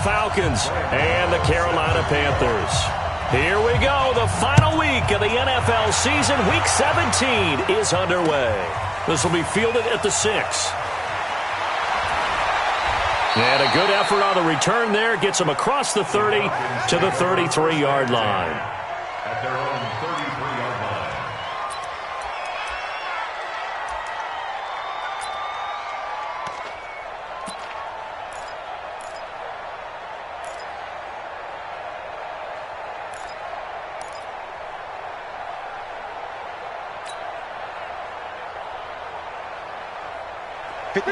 Falcons and the Carolina Panthers. Here we go. The final week of the NFL season. Week 17 is underway. This will be fielded at the 6. And a good effort on the return there. Gets them across the 30 to the 33-yard line. At their own 33-yard line.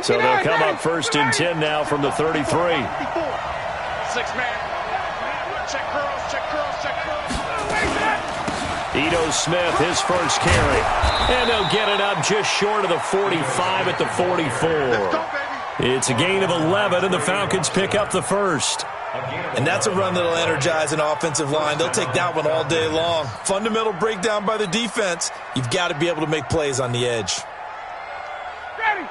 So they'll come up first and 10 now from the 33. 6-man. Check curls, check curls, check curls. Ito Smith, his first carry. And they'll get it up just short of the 45 at the 44. It's a gain of 11, and the Falcons pick up the first. And that's a run that'll energize an offensive line. They'll take that one all day long. Fundamental breakdown by the defense. You've got to be able to make plays on the edge. Ready.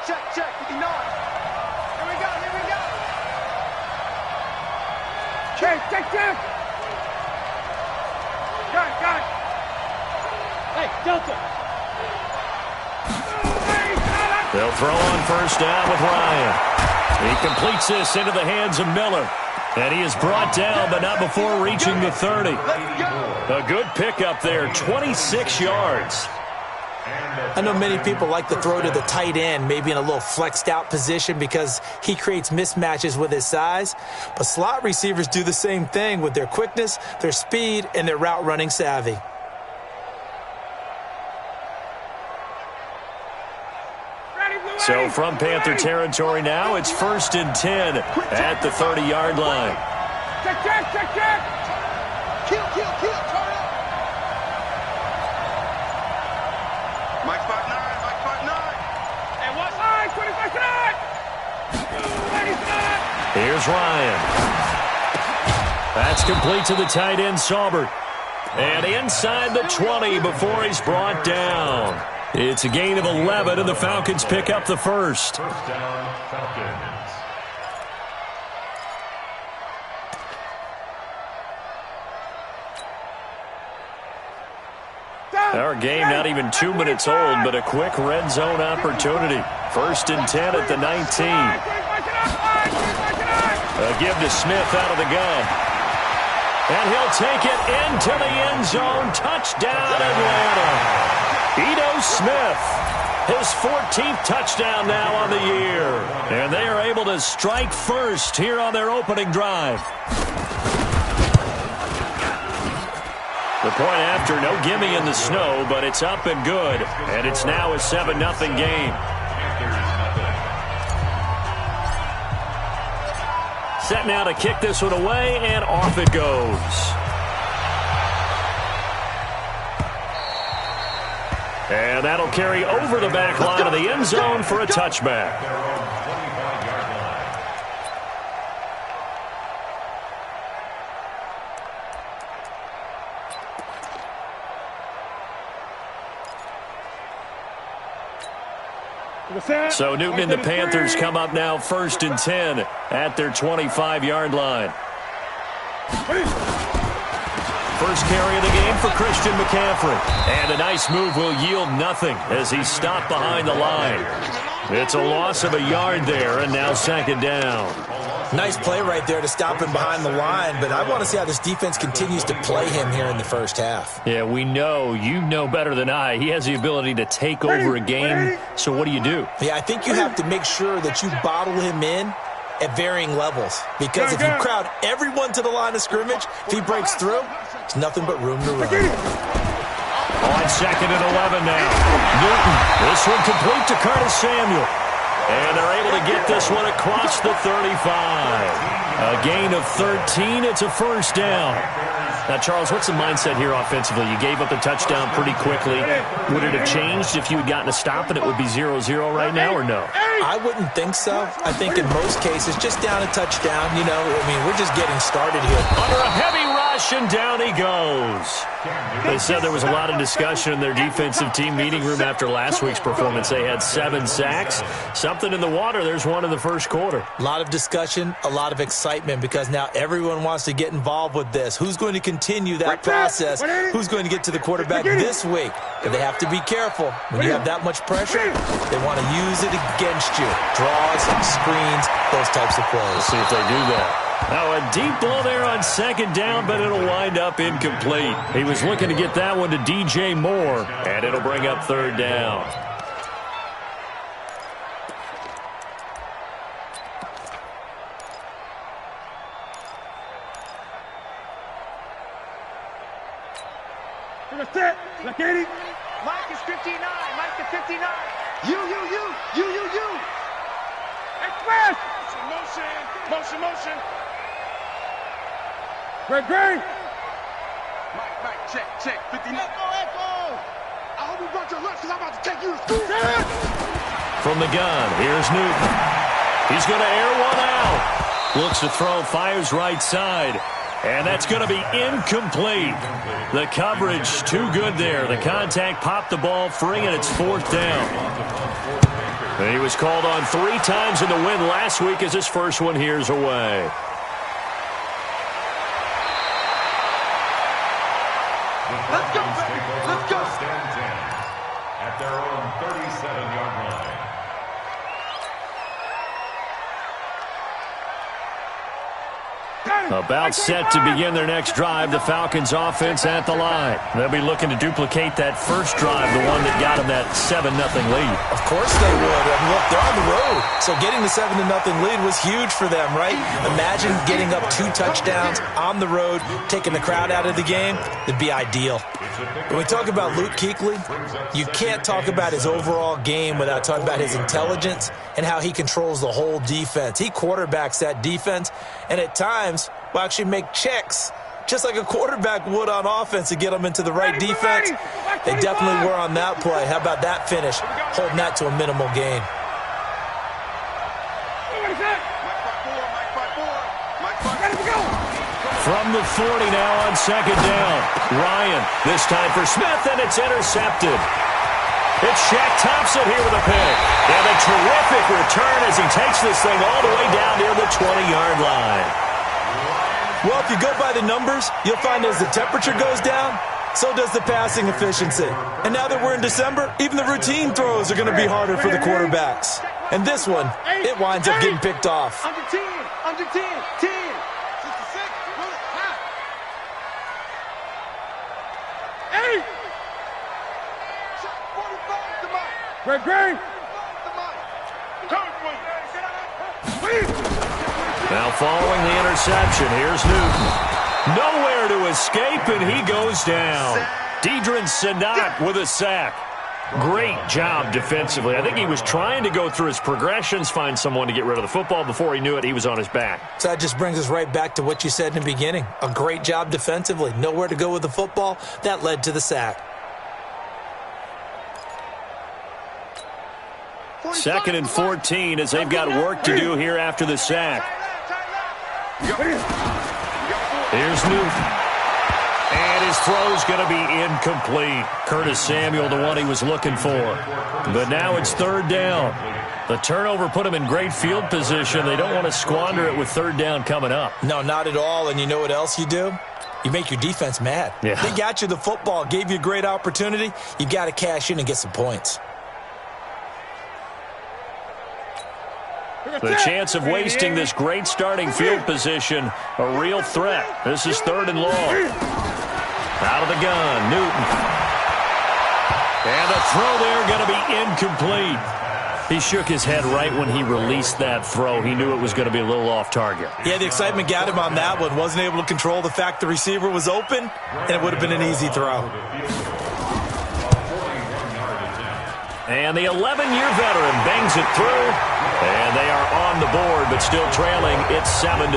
Check, 59. Here we go. Check. Got it. Hey, Delta. They'll throw on first down with Ryan. He completes this into the hands of Miller. And he is brought down, but not before reaching the 30. A good pickup there, 26 yards. I know many people like to throw to the tight end, maybe in a little flexed out position because he creates mismatches with his size. But slot receivers do the same thing with their quickness, their speed, and their route running savvy. So from Panther territory now, it's first and 10 at the 30-yard line. Check. Kill. Turn up. Mike 5'9". Hey, what's line? 25 Here's Ryan. That's complete to the tight end, Saubert. And inside the 20 before he's brought down. It's a gain of 11, and the Falcons pick up the first. First down, Falcons. Our game not even 2 minutes old, but a quick red zone opportunity. First and 10 at the 19. A give to Smith out of the gun. And he'll take it into the end zone. Touchdown, Atlanta. Ito Smith, his 14th touchdown now on the year. And they are able to strike first here on their opening drive. The point after, no gimme in the snow, but it's up and good. And it's now a 7-0 game. Set now to kick this one away, and off it goes. And that'll carry over the back line of the end zone for a touchback. So Newton and the Panthers come up now first and 10 at their 25-yard line. First carry of the game for Christian McCaffrey. And a nice move will yield nothing as he's stopped behind the line. It's a loss of a yard there, and now second down. Nice play right there to stop him behind the line, but I want to see how this defense continues to play him here in the first half. Yeah, we know. You know better than I. He has the ability to take over a game. So what do you do? Yeah, I think you have to make sure that you bottle him in at varying levels. Because if you crowd everyone to the line of scrimmage, if he breaks through, there's nothing but room to run. On second and 11 now. Newton, this one complete to Curtis Samuel. And they're able to get this one across the 35. A gain of 13. It's a first down. Now, Charles, what's the mindset here offensively? You gave up the touchdown pretty quickly. Would it have changed if you had gotten a stop and it would be 0-0 right now, or no? I wouldn't think so. I think in most cases, just down a touchdown, we're just getting started here. Under a heavy rush, and down he goes. They said there was a lot of discussion in their defensive team meeting room after last week's performance. They had 7 sacks. Something in the water. There's one in the first quarter. A lot of discussion, a lot of excitement, because now everyone wants to get involved with this. Who's going to continue that process? Who's going to get to the quarterback this week? But they have to be careful. When you have that much pressure, they want to use it against you. Draws, screens, those types of plays. Let's see if they do that. Now, a deep ball there on second down, but it'll wind up incomplete. He was looking to get that one to DJ Moore, and it'll bring up third down. Look at it. Mike is 59. Mike is 59. You. Express. Motion. Great. Mike, check. 59. Echo. I hope you brought your lunch because I'm about to take you to school. From the gun, here's Newton. He's going to air one out. Looks to throw, fires right side. And that's going to be incomplete. The coverage too good there. The contact popped the ball free, and it's fourth down. And he was called on 3 times in the win last week as his first one here's away. Let's go. At their own 37-yard line. About set to begin their next drive, the Falcons offense at the line. They'll be looking to duplicate that first drive, the one that got them that 7-0 lead. Of course they would. I mean, look, they're on the road. So getting the 7-0 lead was huge for them, right? Imagine getting up 2 touchdowns on the road, taking the crowd out of the game. It'd be ideal. When we talk about Luke Kuechly, you can't talk about his overall game without talking about his intelligence and how he controls the whole defense. He quarterbacks that defense, and at times will actually make checks just like a quarterback would on offense to get them into the right defense. They definitely were on that play. How about that finish? Holding that to a minimal gain. From the 40 now on second down. Ryan, this time for Smith, and it's intercepted. It's Shaq Thompson here with a pick. And a terrific return as he takes this thing all the way down near the 20-yard line. Well, if you go by the numbers, you'll find as the temperature goes down, so does the passing efficiency. And now that we're in December, even the routine throws are going to be harder for the quarterbacks. And this one, it winds up getting picked off. Under 10. 10. 66. Hey! 45 to Mike. Great. Now following the interception, here's Newton. Nowhere to escape, and he goes down. Deidrin Senat with a sack. Great job defensively. I think he was trying to go through his progressions, find someone to get rid of the football. Before he knew it, he was on his back. So that just brings us right back to what you said in the beginning. A great job defensively. Nowhere to go with the football. That led to the sack. 2nd and 14 as they've got work to do here after the sack. Here's Newton. And his throw's going to be incomplete. Curtis Samuel, the one he was looking for. But now it's third down. The turnover put him in great field position. They don't want to squander it with third down coming up. No, not at all. And you know what else you do? You make your defense mad. Yeah. They got you the football, gave you a great opportunity. You got to cash in and get some points. The chance of wasting this great starting field position, a real threat. This is 3rd and long. Out of the gun, Newton. And the throw there going to be incomplete. He shook his head right when he released that throw. He knew it was going to be a little off target. Yeah, the excitement got him on that one. Wasn't able to control the fact the receiver was open, and it would have been an easy throw. And the 11-year veteran bangs it through. And they are on the board, but still trailing. It's 7-3.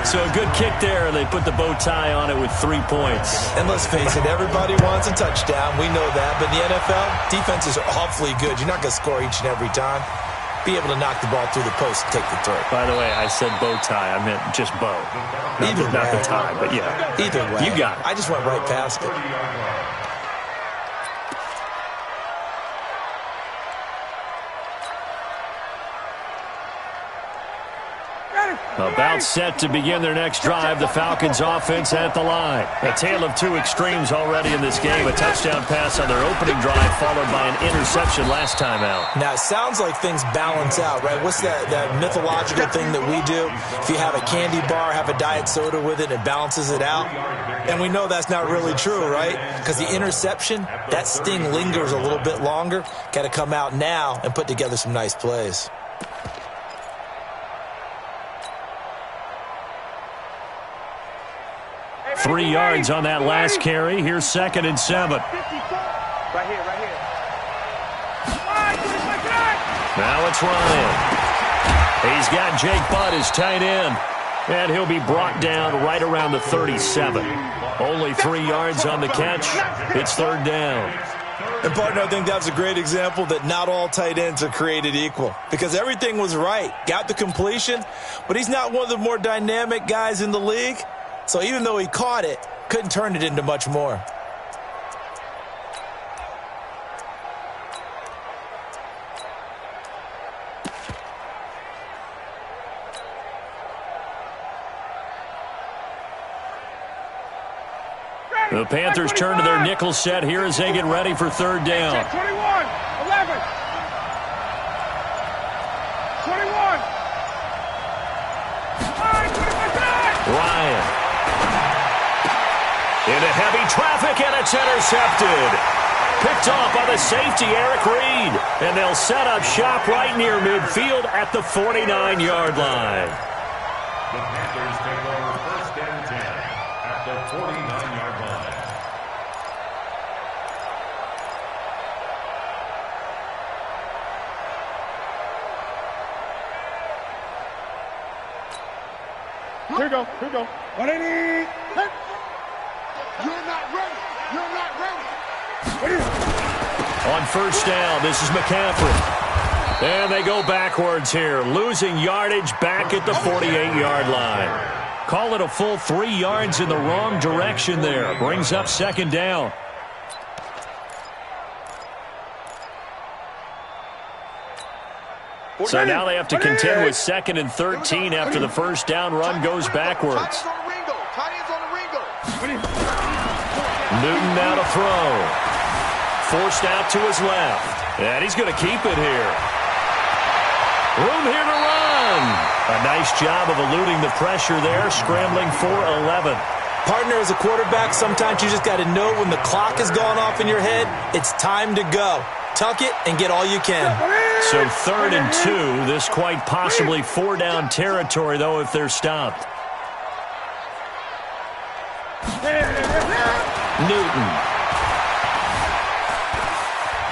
So a good kick there, and they put the bow tie on it with 3 points. And let's face it, everybody wants a touchdown. We know that. But in the NFL, defenses are awfully good. You're not going to score each and every time. be able to knock the ball through the post and take the throw. By the way, I said bow tie. I meant just bow. Not the tie, but yeah. Either way. You got it. I just went right past it. About set to begin their next drive, the Falcons offense at the line. A tale of two extremes already in this game. A touchdown pass on their opening drive followed by an interception last time out. Now, it sounds like things balance out, right? What's that mythological thing that we do? If you have a candy bar, have a diet soda with it, it balances it out. And we know that's not really true, right? Because the interception, that sting lingers a little bit longer. Got to come out now and put together some nice plays. Three yards on that last carry. Here's 2nd and 7. Right here, right here. Now it's Ryan. He's got Jake Butt as tight end. And he'll be brought down right around the 37. Only 3 yards on the catch. It's 3rd down. And, partner, I think that's a great example that not all tight ends are created equal. Because everything was right. Got the completion, but he's not one of the more dynamic guys in the league. So even though he caught it, couldn't turn it into much more. The Panthers turn to their nickel set here as they get ready for 3rd down. 21, 11. 21. Ryan. Into heavy traffic, and it's intercepted. Picked off by the safety, Eric Reed. And they'll set up shop right near midfield at the 49-yard line. The Panthers take over 1st and 10 at the 49-yard line. Here we go, here we go. 180. You're not ready. You're not ready. On 1st down, this is McCaffrey. And they go backwards here, losing yardage back at the 48-yard line. Call it a full 3 yards in the wrong direction there. Brings up 2nd down. So now they have to contend with 2nd and 13 after the 1st down run goes backwards. Newton now to throw. Forced out to his left. And he's going to keep it here. Room here to run. A nice job of eluding the pressure there, scrambling for 11. Partner, as a quarterback, sometimes you just got to know when the clock has gone off in your head, it's time to go. Tuck it and get all you can. So 3rd and 2. This quite possibly 4-down territory, though, if they're stopped. Newton.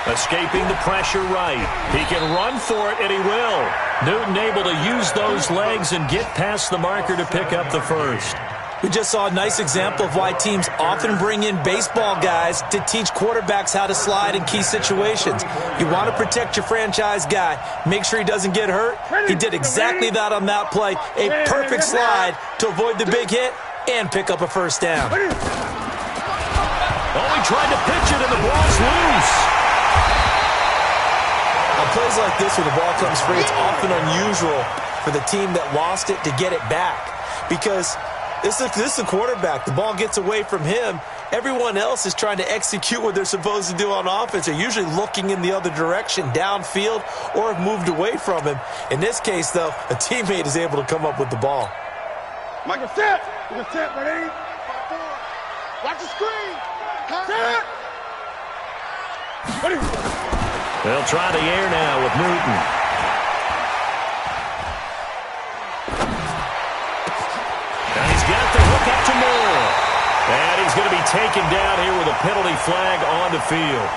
Escaping the pressure right. He can run for it, and he will. Newton able to use those legs and get past the marker to pick up the 1st. We just saw a nice example of why teams often bring in baseball guys to teach quarterbacks how to slide in key situations. You want to protect your franchise guy. Make sure he doesn't get hurt. He did exactly that on that play. A perfect slide to avoid the big hit and pick up a 1st down. Oh, he tried to pitch it, and the ball's loose. On plays like this, when the ball comes free, it's often unusual for the team that lost it to get it back. Because this is a quarterback. The ball gets away from him. Everyone else is trying to execute what they're supposed to do on offense. They're usually looking in the other direction, downfield, or have moved away from him. In this case, though, a teammate is able to come up with the ball. Michael, set. You're set, ready? Watch the screen. Set. Ready? They'll try the air now with Newton. And he's got the hook up to Moore. And he's going to be taken down here with a penalty flag on the field.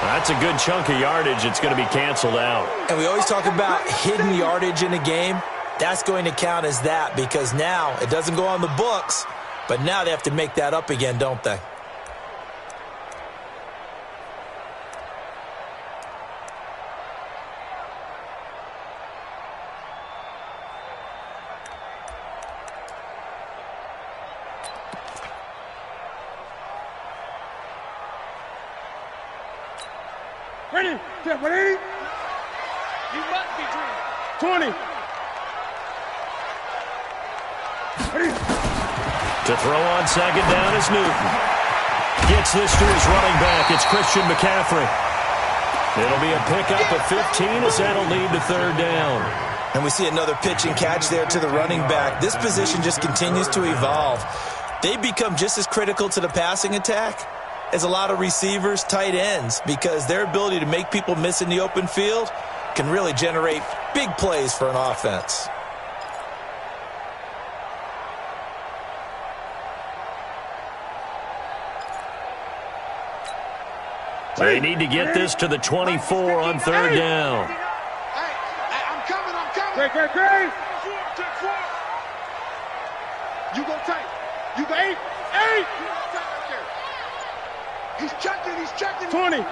That's a good chunk of yardage. It's going to be canceled out. And we always talk about hidden yardage in a game. That's going to count as that because now it doesn't go on the books, but now they have to make that up again, don't they? Ready? Check, ready? You must be dreaming. 20. Ready? To throw on second down is Newton. Gets this to his running back. It's Christian McCaffrey. It'll be a pickup of 15 as that'll lead to third down. And we see another pitch and catch there to the running back. This position just continues to evolve. They become just as critical to the passing attack as a lot of receivers, tight ends, because their ability to make people miss in the open field can really generate big plays for an offense. They need to get this to the 24 on third down. Hey, I'm coming. Great. You go tight. You go 8. He's checking. 20.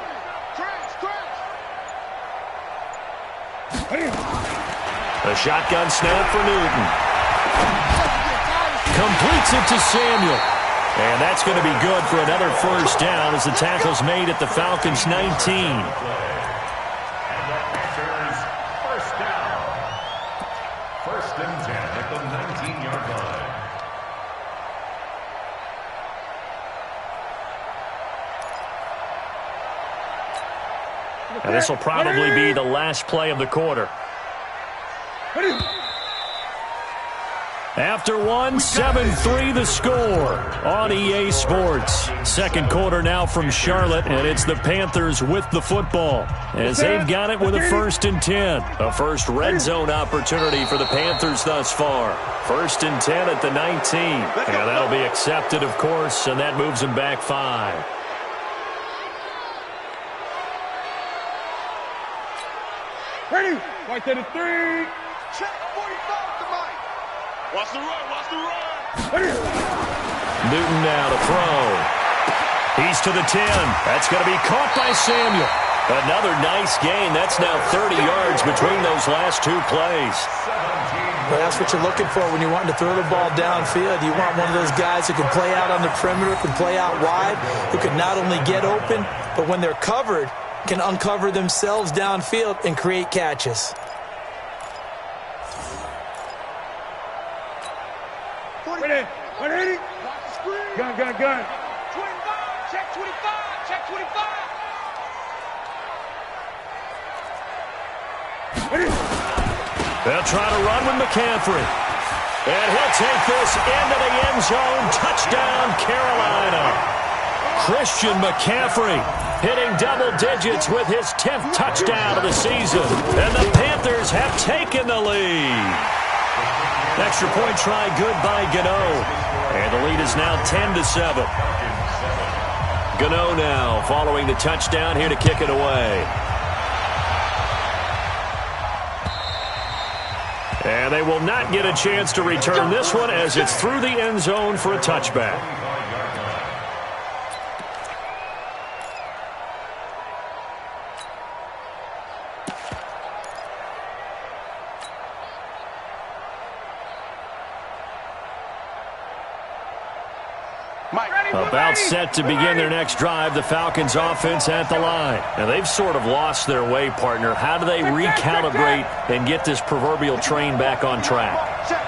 Crash. A shotgun snap for Newton. Completes it to Samuel. And that's going to be good for another first down as the tackle's made at the Falcons' 19. And the Panthers first down. 1st and 10 at the 19-yard line. And this will probably be the last play of the quarter. After one, 7-3 the score on EA Sports. Second quarter now from Charlotte, and it's the Panthers with the football as they've got it with a 1st and 10. A first red zone opportunity for the Panthers thus far. 1st and 10 at the 19. And that'll be accepted, of course, and that moves them back 5. Ready? Right to the 3. Check 45 to Mike. Watch the run. Newton now to throw. He's to the 10. That's going to be caught by Samuel. Another nice gain. That's now 30 yards between those last two plays. Well, that's what you're looking for when you're wanting to throw the ball downfield. You want one of those guys who can play out on the perimeter, can play out wide, who can not only get open, but when they're covered, can uncover themselves downfield and create catches. Ready? Gun. 25. Check 25. Ready? They'll try to run with McCaffrey. And he'll take this into the end zone. Touchdown, Carolina. Christian McCaffrey hitting double digits with his 10th touchdown of the season. And the Panthers have taken the lead. Extra point try good by Gano. And the lead is now 10-7. Gano now following the touchdown here to kick it away. And they will not get a chance to return this one as it's through the end zone for a touchback. About set to begin their next drive, the Falcons offense at the line. And they've sort of lost their way, partner. How do they recalibrate and get this proverbial train back on track?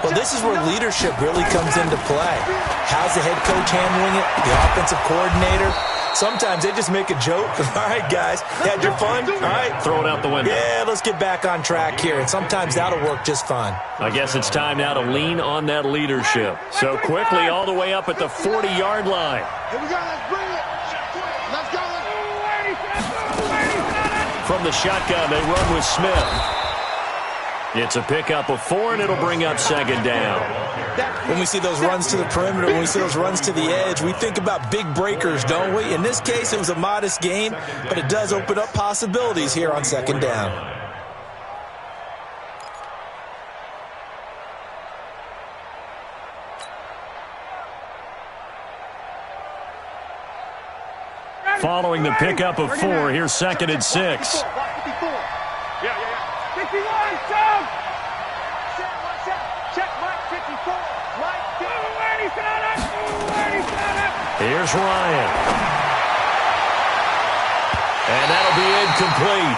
Well, this is where leadership really comes into play. How's the head coach handling it? The offensive coordinator? Sometimes they just make a joke. All right, guys, had your fun? All right. Throw it out the window. Yeah, let's get back on track here. And sometimes that'll work just fine. I guess it's time now to lean on that leadership. So quickly all the way up at the 40-yard line. Here we go. Let's bring it. Let's go. From the shotgun, they run with Smith. It's a pickup of 4, and it'll bring up second down. When we see those runs to the perimeter, when we see those runs to the edge, we think about big breakers, don't we? In this case, it was a modest gain, but it does open up possibilities here on second down. Following the pickup of 4, here's 2nd and 6. 51, check Mike 54. Here's Ryan. And that'll be incomplete.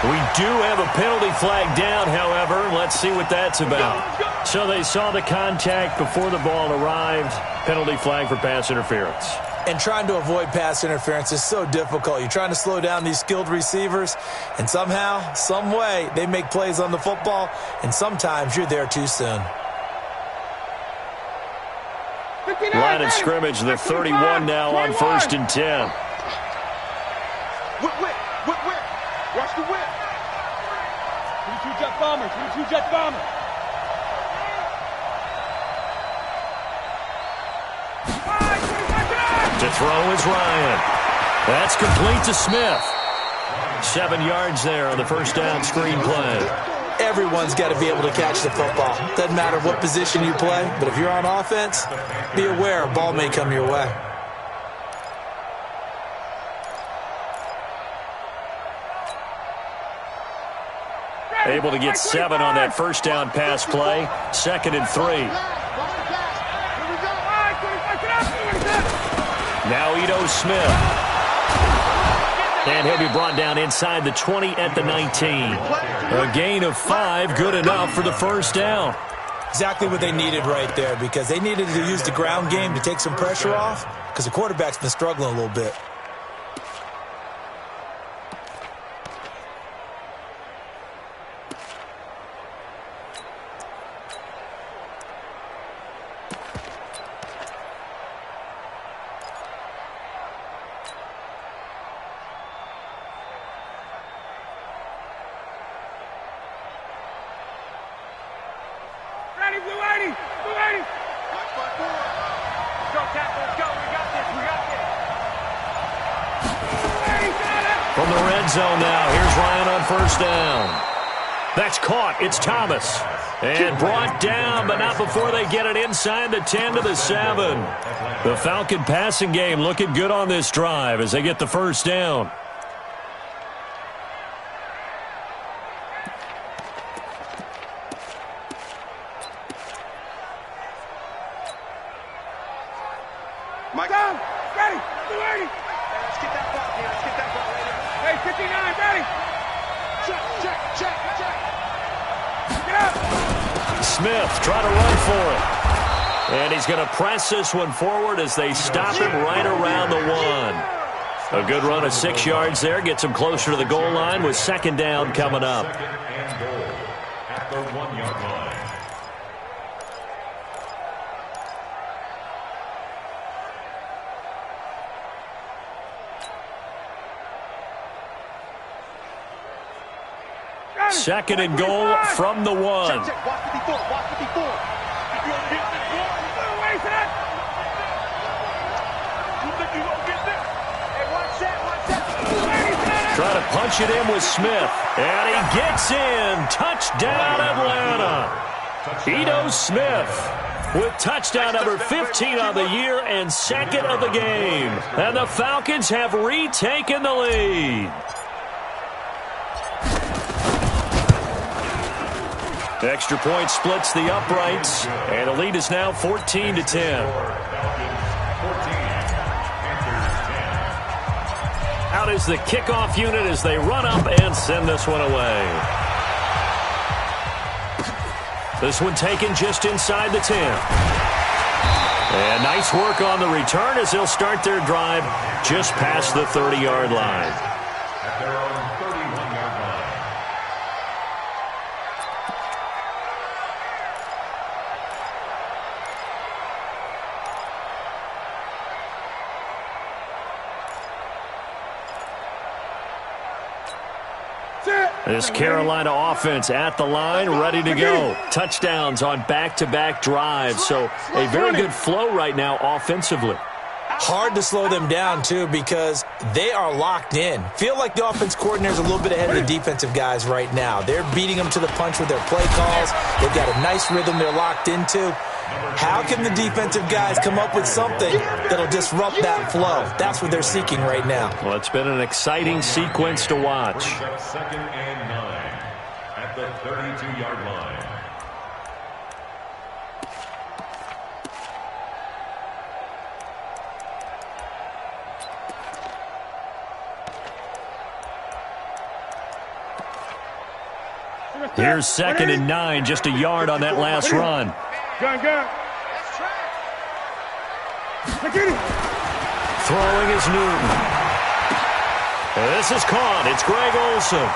We do have a penalty flag down, however. Let's see what that's about. So they saw the contact before the ball arrived. Penalty flag for pass interference. And trying to avoid pass interference is so difficult. You're trying to slow down these skilled receivers, and somehow, some way, they make plays on the football, and sometimes you're there too soon. Line of scrimmage, the 31 now on 1st and 10. Whip. Watch the whip. 22 Jet Bomber. 22 Jet Bomber. To throw is Ryan. That's complete to Smith. 7 yards there on the first down screen play. Everyone's got to be able to catch the football. Doesn't matter what position you play, but if you're on offense, be aware a ball may come your way. Able to get 7 on that first down pass play. 2nd and 3. Now Ito Smith. And he'll be brought down inside the 20 at the 19. A gain of 5, good enough for the first down. Exactly what they needed right there, because they needed to use the ground game to take some pressure off, because the quarterback's been struggling a little bit. From the red zone now, here's Ryan on first down. That's caught. It's Thomas. And brought down, but not before they get it inside the 10 to the 7. The Falcon passing game looking good on this drive as they get the first down. Mike. Down. Ready. 280. Let's get that ball here. Let's get that ball later. Hey, 59. Ready. Check. Get up. Smith trying to run for it. And he's going to press this one forward as they stop him right around the 1. A good run of 6 yards there. Gets him closer to the goal line with 2nd down coming up. 2nd and goal at the 1-yard line. Second and goal from the 1. Check. Watch 54. Watch 54. You gonna get this ball? Wait for that. You think you gonna get this? Hey, watch that. Trying to punch it in with Smith. And he gets in. Touchdown, Atlanta. Ito Smith with touchdown number 15 on the year and 2nd of the game. And the Falcons have retaken the lead. Extra point splits the uprights, and the lead is now 14-10. Out is the kickoff unit as they run up and send this one away. This one taken just inside the 10. And nice work on the return as they'll start their drive just past the 30-yard line. At their own 31-yard line. This Carolina offense at the line, ready to go. Touchdowns on back-to-back drives. So a very good flow right now offensively. Hard to slow them down, too, because they are locked in. Feel like the offense coordinator is a little bit ahead of the defensive guys right now. They're beating them to the punch with their play calls. They've got a nice rhythm they're locked into. How can the defensive guys come up with something that'll disrupt that flow? That's what they're seeking right now. Well, it's been an exciting sequence to watch. 2nd and 9 at the 32-yard line. Here's 2nd and 9, just a yard on that last run. Gun. Throwing is Newton. This is caught. It's Greg Olsen.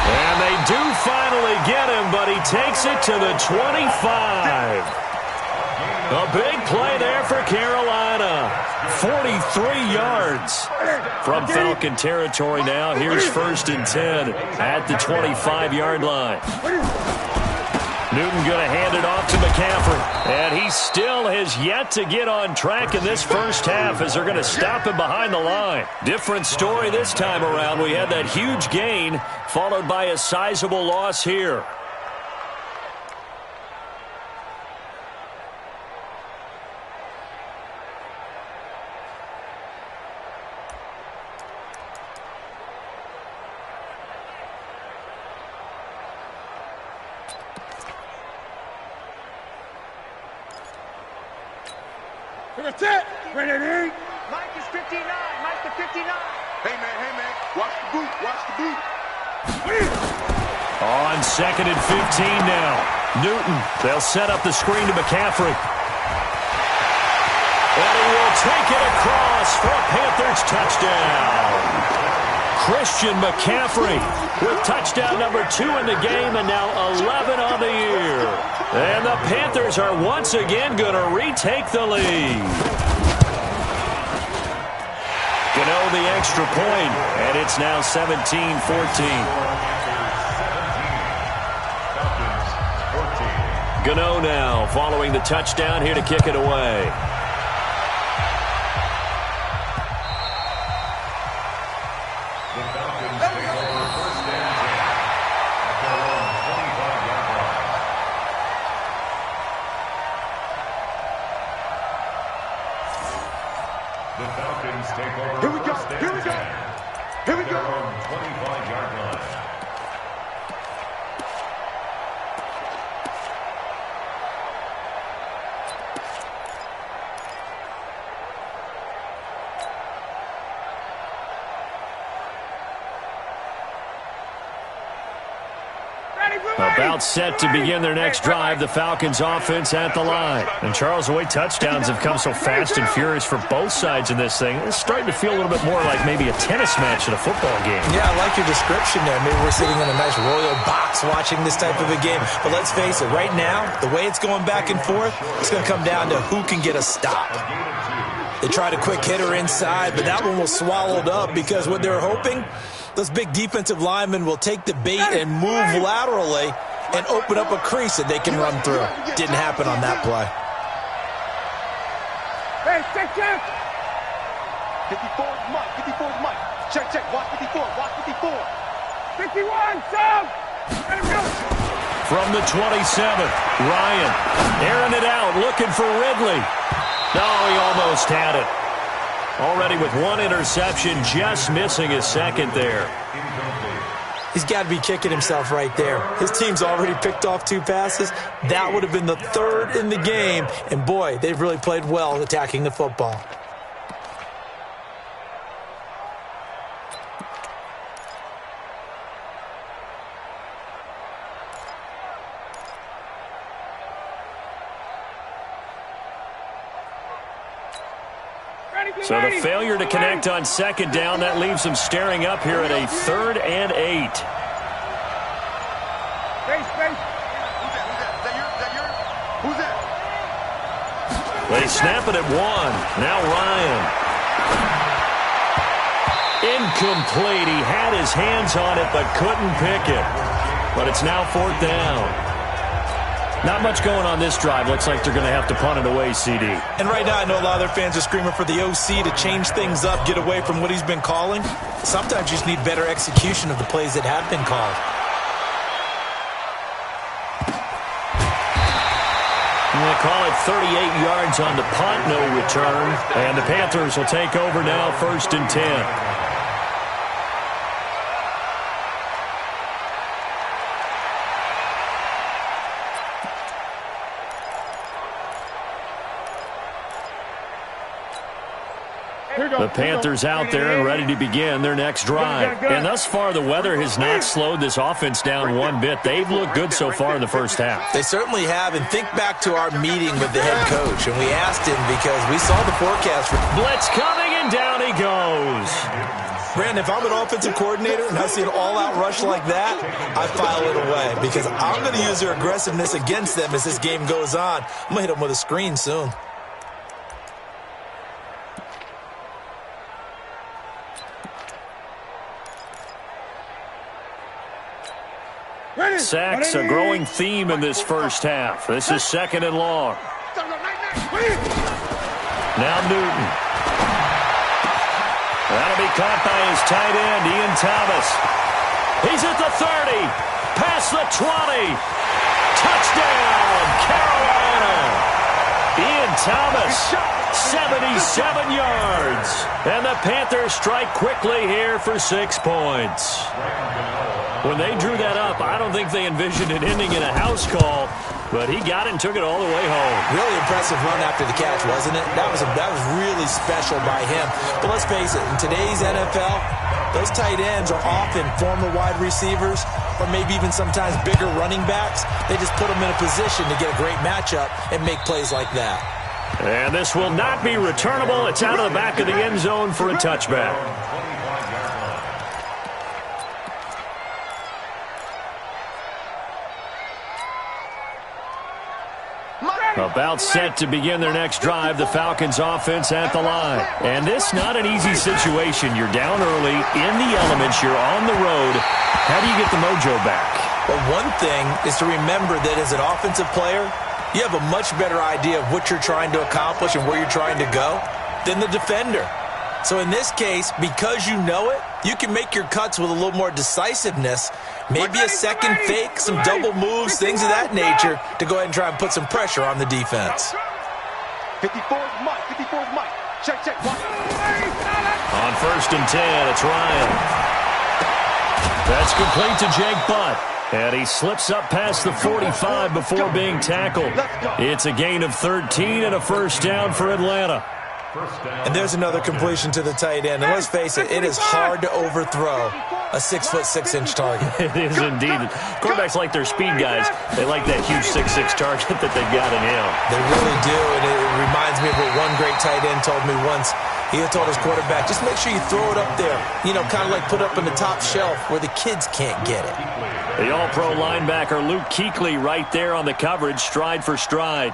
And they do finally get him, but he takes it to the 25. A big play there for Carolina. 43 yards from Falcon territory now. Here's 1st and 10 at the 25-yard line. Newton going to hand it off to McCaffrey. And he still has yet to get on track in this first half as they're going to stop him behind the line. Different story this time around. We had that huge gain followed by a sizable loss here. That's it. Ready. Mike is 59. Mike to 59. Hey, man. Watch the boot. On 2nd and 15 now. Newton, they'll set up the screen to McCaffrey. And he will take it across for a Panthers touchdown. Christian McCaffrey with touchdown number 2 in the game and now 11 on the year. And the Panthers are once again going to retake the lead. Gano the extra point, and it's now 17-14. Gano now following the touchdown here to kick it away. Here we go. 25-yard line. About set to begin their next drive, the Falcons offense at the line. And Charles, the way touchdowns have come so fast and furious for both sides in this thing, it's starting to feel a little bit more like maybe a tennis match at a football game. Yeah, I like your description there. Maybe we're sitting in a nice royal box watching this type of a game. But let's face it, right now, the way it's going back and forth, it's going to come down to who can get a stop. They tried a quick hitter inside, but that one was swallowed up because what they're hoping, those big defensive linemen will take the bait and move laterally and open up a crease that they can run through. Didn't happen on that play. Hey, check. 54 is Mike. 54 is Mike. Check. Watch 54. Watch 54. 51, Sam. Let him go. From the 27th, Ryan airing it out, looking for Ridley. No, he almost had it. Already with one interception, just missing his second there. He's got to be kicking himself right there. His team's already picked off 2 passes. That would have been the 3rd in the game. And, boy, they've really played well attacking the football. So the failure to connect on 2nd down, that leaves them staring up here at a 3rd and 8. Space. Who's that? They snap it at 1. Now Ryan. Incomplete. He had his hands on it but couldn't pick it. But it's now 4th down. Not much going on this drive. Looks like they're going to have to punt it away, CD. And right now I know a lot of their fans are screaming for the OC to change things up, get away from what he's been calling. Sometimes you just need better execution of the plays that have been called. They call it 38 yards on the punt, no return. And the Panthers will take over now, 1st and 10. The Panthers out there and ready to begin their next drive. And thus far, the weather has not slowed this offense down one bit. They've looked good so far in the first half. They certainly have. And think back to our meeting with the head coach. And we asked him because we saw the forecast. Blitz coming, and down he goes. Brandon, if I'm an offensive coordinator and I see an all-out rush like that, I file it away because I'm going to use their aggressiveness against them as this game goes on. I'm going to hit them with a screen soon. Sacks, a growing theme in this first half. This is 2nd and long. Now Newton. That'll be caught by his tight end, Ian Thomas. He's at the 30, past the 20. Touchdown, Carolina. Ian Thomas, 77 yards. And the Panthers strike quickly here for 6 points. When they drew that up, I don't think they envisioned it ending in a house call, but he got it and took it all the way home. Really impressive run after the catch, wasn't it? That was really special by him. But let's face it, in today's NFL, those tight ends are often former wide receivers or maybe even sometimes bigger running backs. They just put them in a position to get a great matchup and make plays like that. And this will not be returnable. It's out of the back of the end zone for a touchback. About set to begin their next drive, the Falcons offense at the line. And this not an easy situation. You're down early, in the elements, you're on the road. How do you get the mojo back? Well, one thing is to remember that as an offensive player, you have a much better idea of what you're trying to accomplish and where you're trying to go than the defender. So in this case, because you know it, you can make your cuts with a little more decisiveness, maybe a second fake, some double moves, things of that nature, to go ahead and try and put some pressure on the defense. 54's Mike. 54's Mike. Check, check. On 1st and 10, it's Ryan. That's complete to Jake Butt. And he slips up past the 45 before being tackled. It's a gain of 13 and a first down for Atlanta. And there's another completion to the tight end. And let's face it, it is hard to overthrow a 6'6" target. It is indeed. Quarterbacks like their speed guys. They like that huge 6'6" target that they've got in him. They really do, and it reminds me of what one great tight end told me once. He had told his quarterback, just make sure you throw it up there. You know, kind of like put up in the top shelf where the kids can't get it. The all-pro linebacker Luke Kuechly right there on the coverage, stride for stride.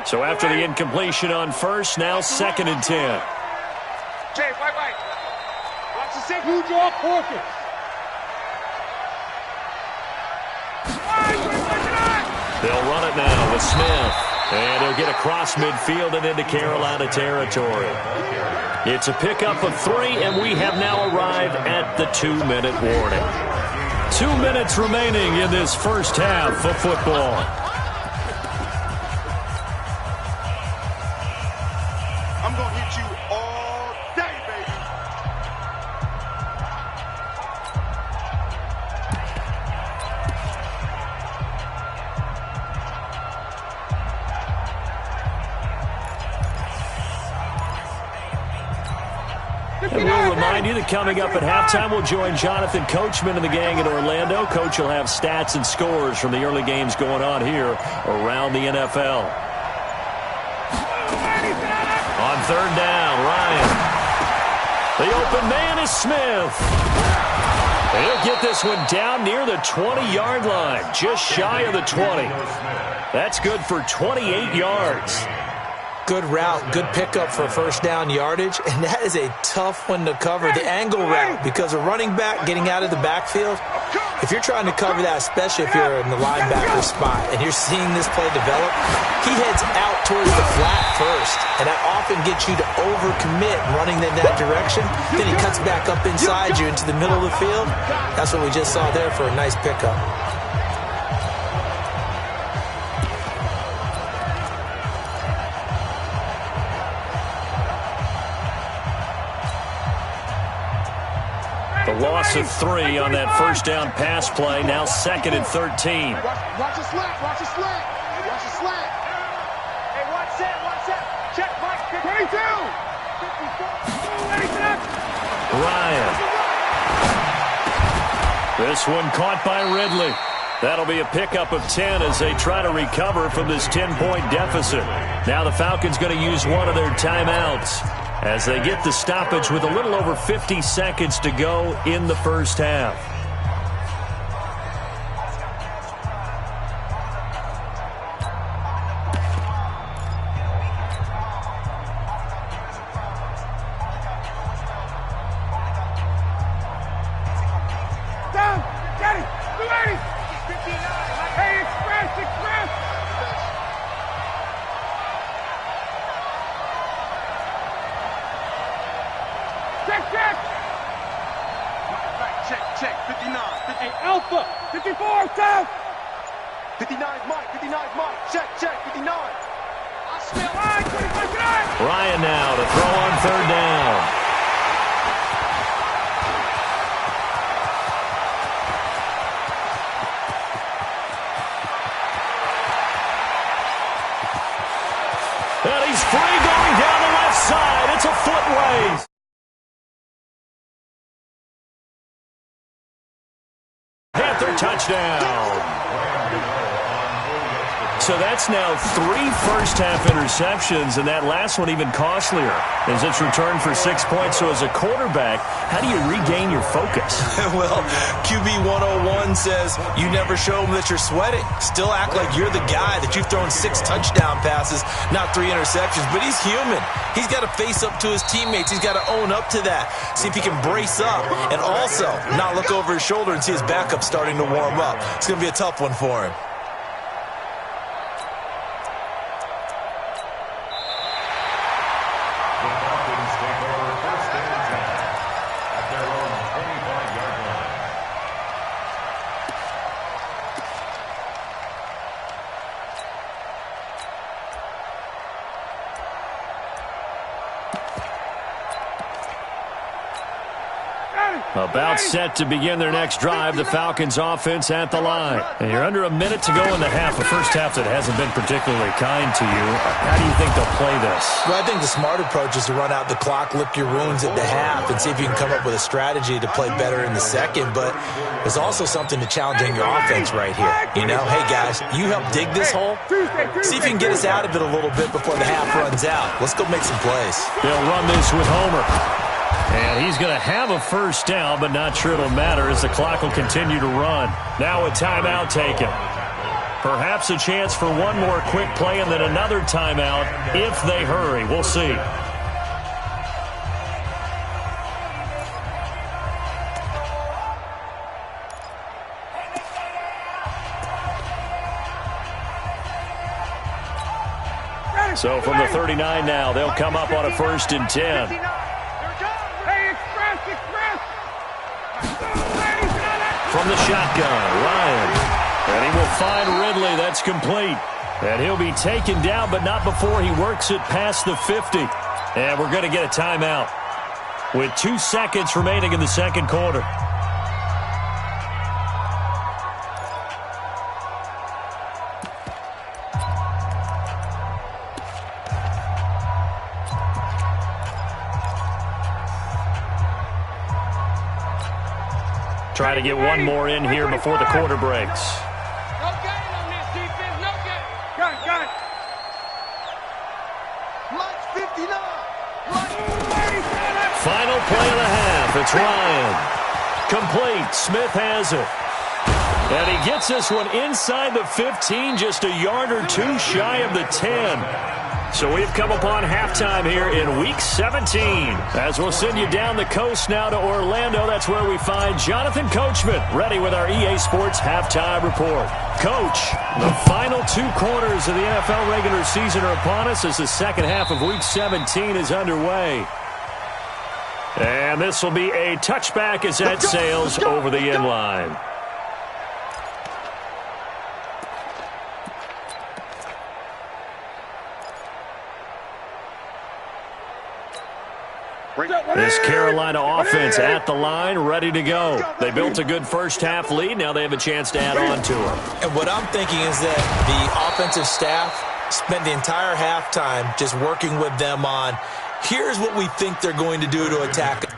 So after the incompletion on 1st, now 2nd and 10. Jay, white. Watch the safety. Who draw focus? They'll run it now with Smith. And he'll get across midfield and into Carolina territory. It's a pickup of 3, and we have now arrived at the 2-minute warning. 2 minutes remaining in this first half of football. I'm going to hit you all day, baby. And we'll remind you that coming up at halftime, we'll join Jonathan Coachman and the gang in Orlando. Coach will have stats and scores from the early games going on here around the NFL. On 3rd down, Ryan. The open man is Smith. He'll get this one down near the 20-yard line, just shy of the 20. That's good for 28 yards. Good route, good pickup for first down yardage, and that is a tough one to cover, the angle route, because a running back getting out of the backfield, if you're trying to cover that, especially if you're in the linebacker spot, and you're seeing this play develop, he heads out towards the flat first, and that often gets you to overcommit running in that direction. Then he cuts back up inside you into the middle of the field. That's what we just saw there for a nice pickup. The loss of 3 on that first down pass play. Now 2nd and 13. Watch the slant. Watch the slant. Watch the slant. Hey, watch that. Check, Mike. 22. 54. Ryan. This one caught by Ridley. That'll be a pickup of 10 as they try to recover from this 10-point deficit. Now the Falcons going to use one of their timeouts as they get the stoppage with a little over 50 seconds to go in the first half. Check. 59. Hey, Alpha. 54, south. 59 is Mike. 59 is Mike. Check. 59. I smell line. 25. Ryan now to throw on 3rd down. And he's free going down the left side. It's a foot race. Panther touchdown. So that's now 3 first-half interceptions, and that last one even costlier as it's returned for 6 points. So as a quarterback, how do you regain your focus? Well, QB 101 says you never show them that you're sweating. Still act like you're the guy, that you've thrown 6 touchdown passes, not 3 interceptions. But he's human. He's got to face up to his teammates. He's got to own up to that. See if he can brace up and also not look over his shoulder and see his backup starting to warm up. It's going to be a tough one for him. About set to begin their next drive, the Falcons offense at the line. And you're under a minute to go in the half, a first half that hasn't been particularly kind to you. How do you think they'll play this? Well, I think the smart approach is to run out the clock, lick your wounds at the half, and see if you can come up with a strategy to play better in the second. But there's also something to challenging your offense right here. You know, hey, guys, you help dig this hole. See if you can get us out of it a little bit before the half runs out. Let's go make some plays. They'll run this with Homer. And he's going to have a first down, but not sure it'll matter as the clock will continue to run. Now a timeout taken. Perhaps a chance for one more quick play and then another timeout if they hurry. We'll see. So from the 39 now, they'll come up on a 1st and 10. From the shotgun, Ryan. And he will find Ridley. That's complete. And he'll be taken down, but not before he works it past the 50. And we're going to get a timeout with 2 seconds remaining in the second quarter. Try to get one more in here before the quarter breaks. No gain on this defense. No gain. Got it. Mike 59. Final play of the half. It's Ryan. Complete. Smith has it. And he gets this one inside the 15, just a yard or 2 shy of the 10. So we've come upon halftime here in Week 17. As we'll send you down the coast now to Orlando, that's where we find Jonathan Coachman, ready with our EA Sports Halftime Report. Coach, the final 2 quarters of the NFL regular season are upon us as the second half of Week 17 is underway. And this will be a touchback as that sails over the end line. This Carolina offense at the line, ready to go. They built a good first-half lead. Now they have a chance to add on to it. And what I'm thinking is that the offensive staff spent the entire halftime just working with them on, here's what we think they're going to do to attack.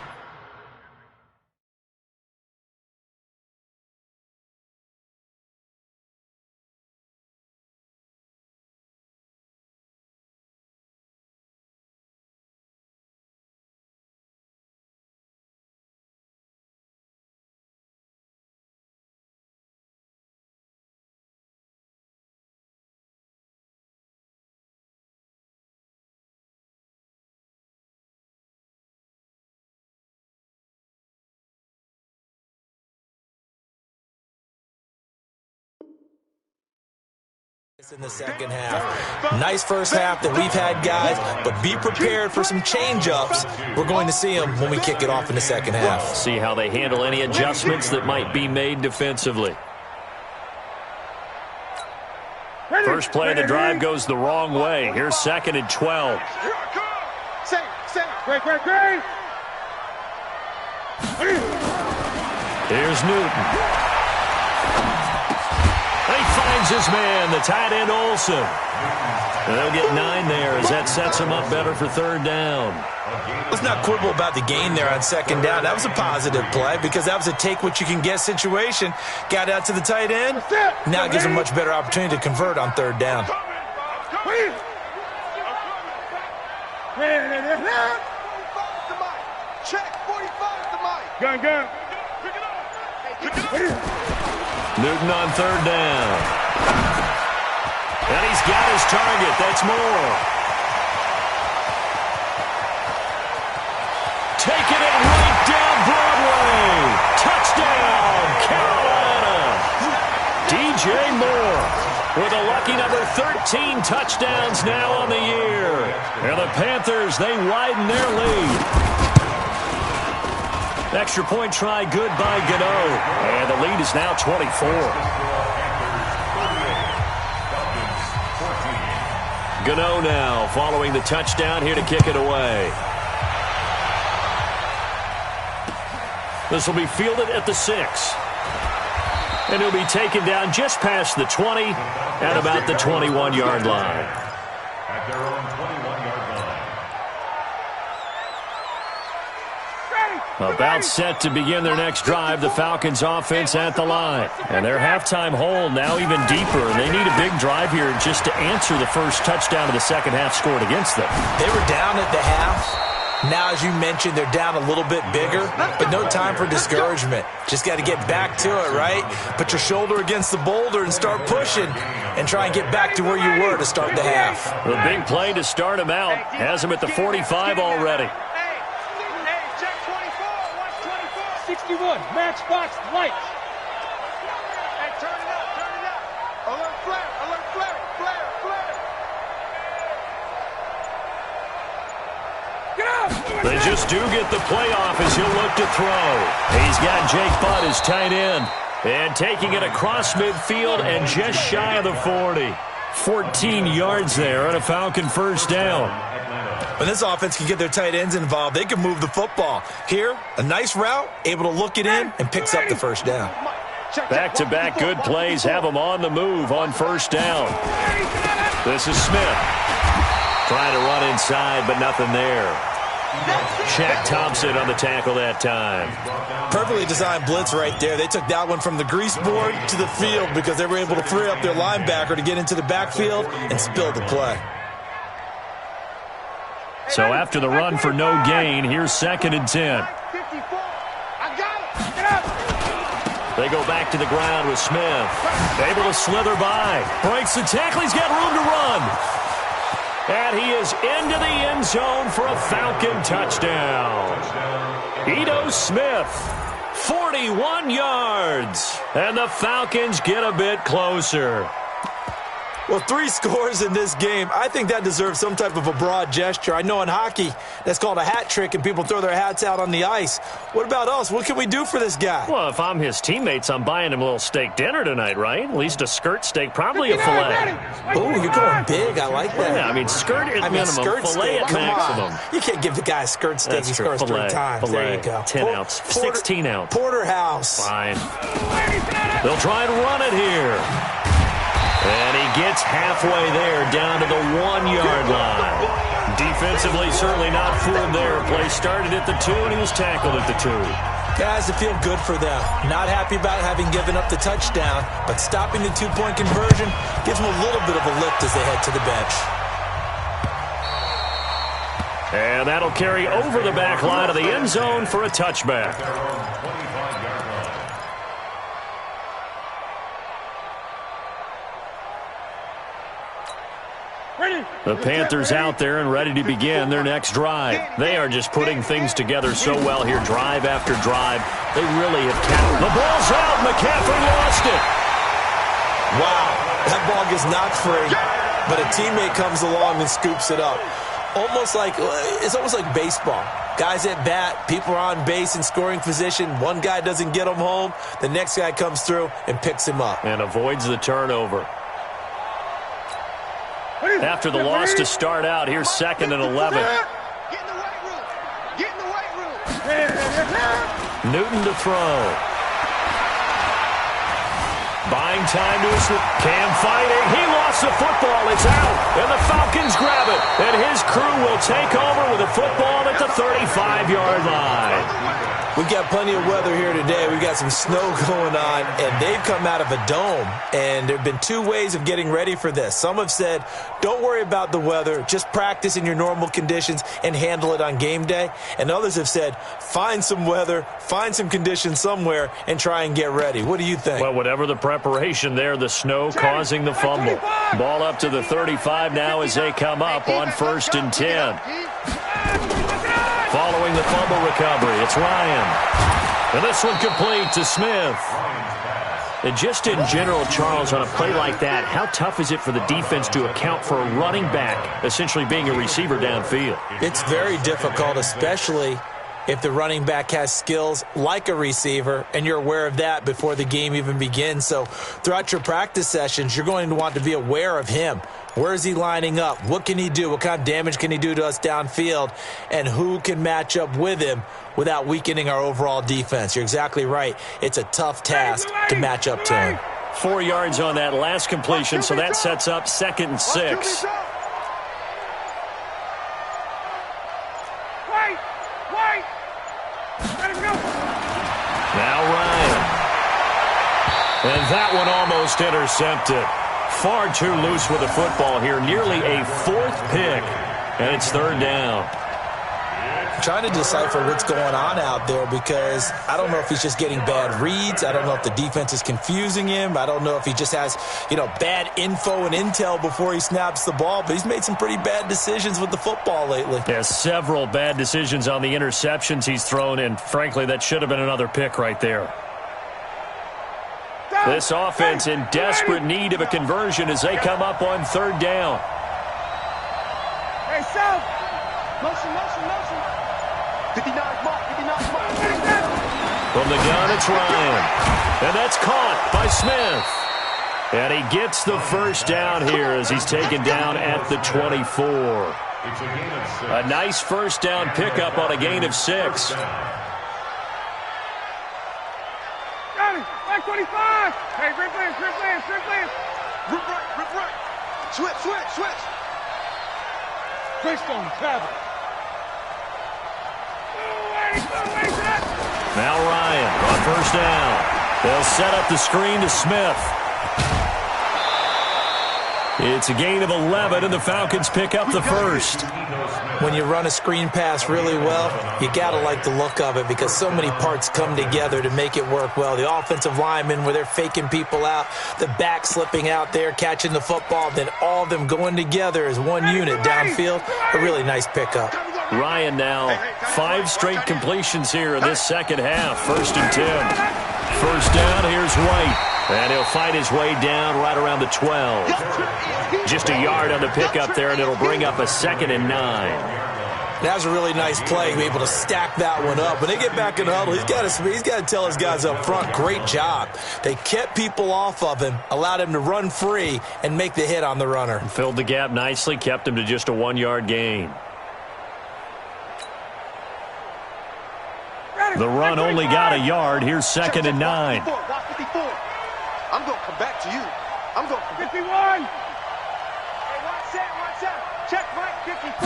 In the second half. Nice first half that we've had, guys, but be prepared for some change-ups. We're going to see them when we kick it off in the second half. See how they handle any adjustments that might be made defensively. First play of the drive goes the wrong way. Here's 2nd and 12. Great. Here's Newton. He finds his man, the tight end Olsen. They'll get 9 there as that sets him up better for 3rd down. Let's not quibble about the gain there on 2nd down. That was a positive play because that was a take-what-you-can-get situation. Got out to the tight end. Now it gives him a much better opportunity to convert on 3rd down. 45 to Mike. Check, 45 to Mike. Gun. Newton on 3rd down. And he's got his target. That's Moore. Taking it right down Broadway. Touchdown, Carolina. DJ Moore with a lucky number 13 touchdowns now on the year. And the Panthers, they widen their lead. Extra point try good by Gano. And the lead is now 24. Gano now following the touchdown here to kick it away. This will be fielded at the 6. And he'll be taken down just past the 20 at about the 21-yard line. At their own 21-yard line. About set to begin their next drive, the Falcons offense at the line. And their halftime hole now even deeper. And they need a big drive here just to answer the first touchdown of the second half scored against them. They were down at the half. Now, as you mentioned, they're down a little bit bigger, but no time for discouragement. Just got to get back to it, right? Put your shoulder against the boulder and start pushing and try and get back to where you were to start the half. The big play to start him out has him at the 45 already. 61, matchbox lights. Hey, turn it up. Alert flare. Get up! They just do get the playoff as he'll look to throw. He's got Jake Butt as tight end. And taking it across midfield and just shy of the 40. 14 yards there on a Falcon first down. When this offense can get their tight ends involved, they can move the football. Here, a nice route, able to look it in, and picks up the first down. Back-to-back good plays have them on the move on first down. This is Smith. Trying to run inside, but nothing there. Shaq Thompson on the tackle that time. Perfectly designed blitz right there. They took that one from the grease board to the field because they were able to free up their linebacker to get into the backfield and spill the play. So after the run for no gain, here's 2nd and 10. They go back to the ground with Smith. Able to slither by. Breaks the tackle. He's got room to run. And he is into the end zone for a Falcon touchdown. Ito Smith, 41 yards. And the Falcons get a bit closer. Well, 3 scores in this game. I think that deserves some type of a broad gesture. I know in hockey, that's called a hat trick, and people throw their hats out on the ice. What about us? What can we do for this guy? Well, if I'm his teammates, I'm buying him a little steak dinner tonight, right? At least a skirt steak, probably a filet. Oh, you're going big. I like that. Yeah, I mean, skirt at minimum, skirt filet steak. at Come maximum. on. You can't give the guy a skirt steak. That's He true. scores 3 times. Filet, There you go. 10 ounce, 16 ounce. Porterhouse. Fine. They'll try and run it here. And he gets halfway there, down to the 1-yard line. Defensively, certainly not fooled there. Play started at the 2, and he was tackled at the 2. Guys, to feel good for them. Not happy about having given up the touchdown, but stopping the 2-point conversion gives them a little bit of a lift as they head to the bench. And that'll carry over the back line of the end zone for a touchback. The Panthers out there and ready to begin their next drive. They are just putting things together so well here, drive after drive. They really have capped. The ball's out. McCaffrey lost it. Wow, that ball gets knocked free, but a teammate comes along and scoops it up. It's almost like baseball. Guys at bat, people are on base in scoring position. One guy doesn't get him home. The next guy comes through and picks him up. And avoids the turnover. After the loss to start out, here's 2nd and 11. Get in the weight room. Get in the weight room. Newton to throw. Buying time to his Cam fighting. He lost the football. It's out. And the Falcons grab it. And his crew will take over with the football at the 35-yard line. We've got plenty of weather here today. We've got some snow going on, and they've come out of a dome. And there have been 2 ways of getting ready for this. Some have said, don't worry about the weather. Just practice in your normal conditions and handle it on game day. And others have said, find some weather, find some conditions somewhere, and try and get ready. What do you think? Well, whatever the preparation there, the snow causing the fumble. Ball up to the 35 now as they come up on 1st and 10. Following the fumble recovery, it's Ryan. And this one complete to Smith. And just in general, Charles, on a play like that, how tough is it for the defense to account for a running back essentially being a receiver downfield? It's very difficult, especially if the running back has skills like a receiver, and you're aware of that before the game even begins. So throughout your practice sessions, you're going to want to be aware of him. Where is he lining up? What can he do? What kind of damage can he do to us downfield? And who can match up with him without weakening our overall defense? You're exactly right. It's a tough task to match up to him. 4 yards on that last completion, so that sets up 2nd and 6. Now Ryan. And that one almost intercepted. Far too loose with the football here. Nearly a 4th pick. And it's 3rd down. I'm trying to decipher what's going on out there because I don't know if he's just getting bad reads. I don't know if the defense is confusing him. I don't know if he just has, bad info and intel before he snaps the ball. But he's made some pretty bad decisions with the football lately. Yeah, several bad decisions on the interceptions he's thrown. And frankly, that should have been another pick right there. This offense in desperate need of a conversion as they come up on 3rd down. Hey, South! Motion. 59 mark. From the gun, it's Ryan. And that's caught by Smith. And he gets the 1st down here as he's taken down at the 24. A nice 1st down pickup on a gain of 6. Got it! 25! Hey, rip lance! Rip right. Switch. Twist on travel. Now Ryan on 1st down. They'll set up the screen to Smith. It's a gain of 11, and the Falcons pick up the 1st. When you run a screen pass really well, you got to like the look of it because so many parts come together to make it work well. The offensive linemen, where they're faking people out, the back slipping out there, catching the football, then all of them going together as one unit downfield. A really nice pickup. Ryan now 5 straight completions here in this 2nd half. 1st and 10. 1st down, here's White. And he'll fight his way down right around the 12. Just a yard on the pickup there, and it'll bring up a 2nd and 9. That was a really nice play, be able to stack that one up. When they get back in the huddle, he's got to tell his guys up front, great job. They kept people off of him, allowed him to run free, and make the hit on the runner. Filled the gap nicely, kept him to just a 1-yard gain. The run only got a yard. Here's 2nd and 9. I'm going to come back to you. I'm going to 51. Hey, watch out. Check, Mike, 54.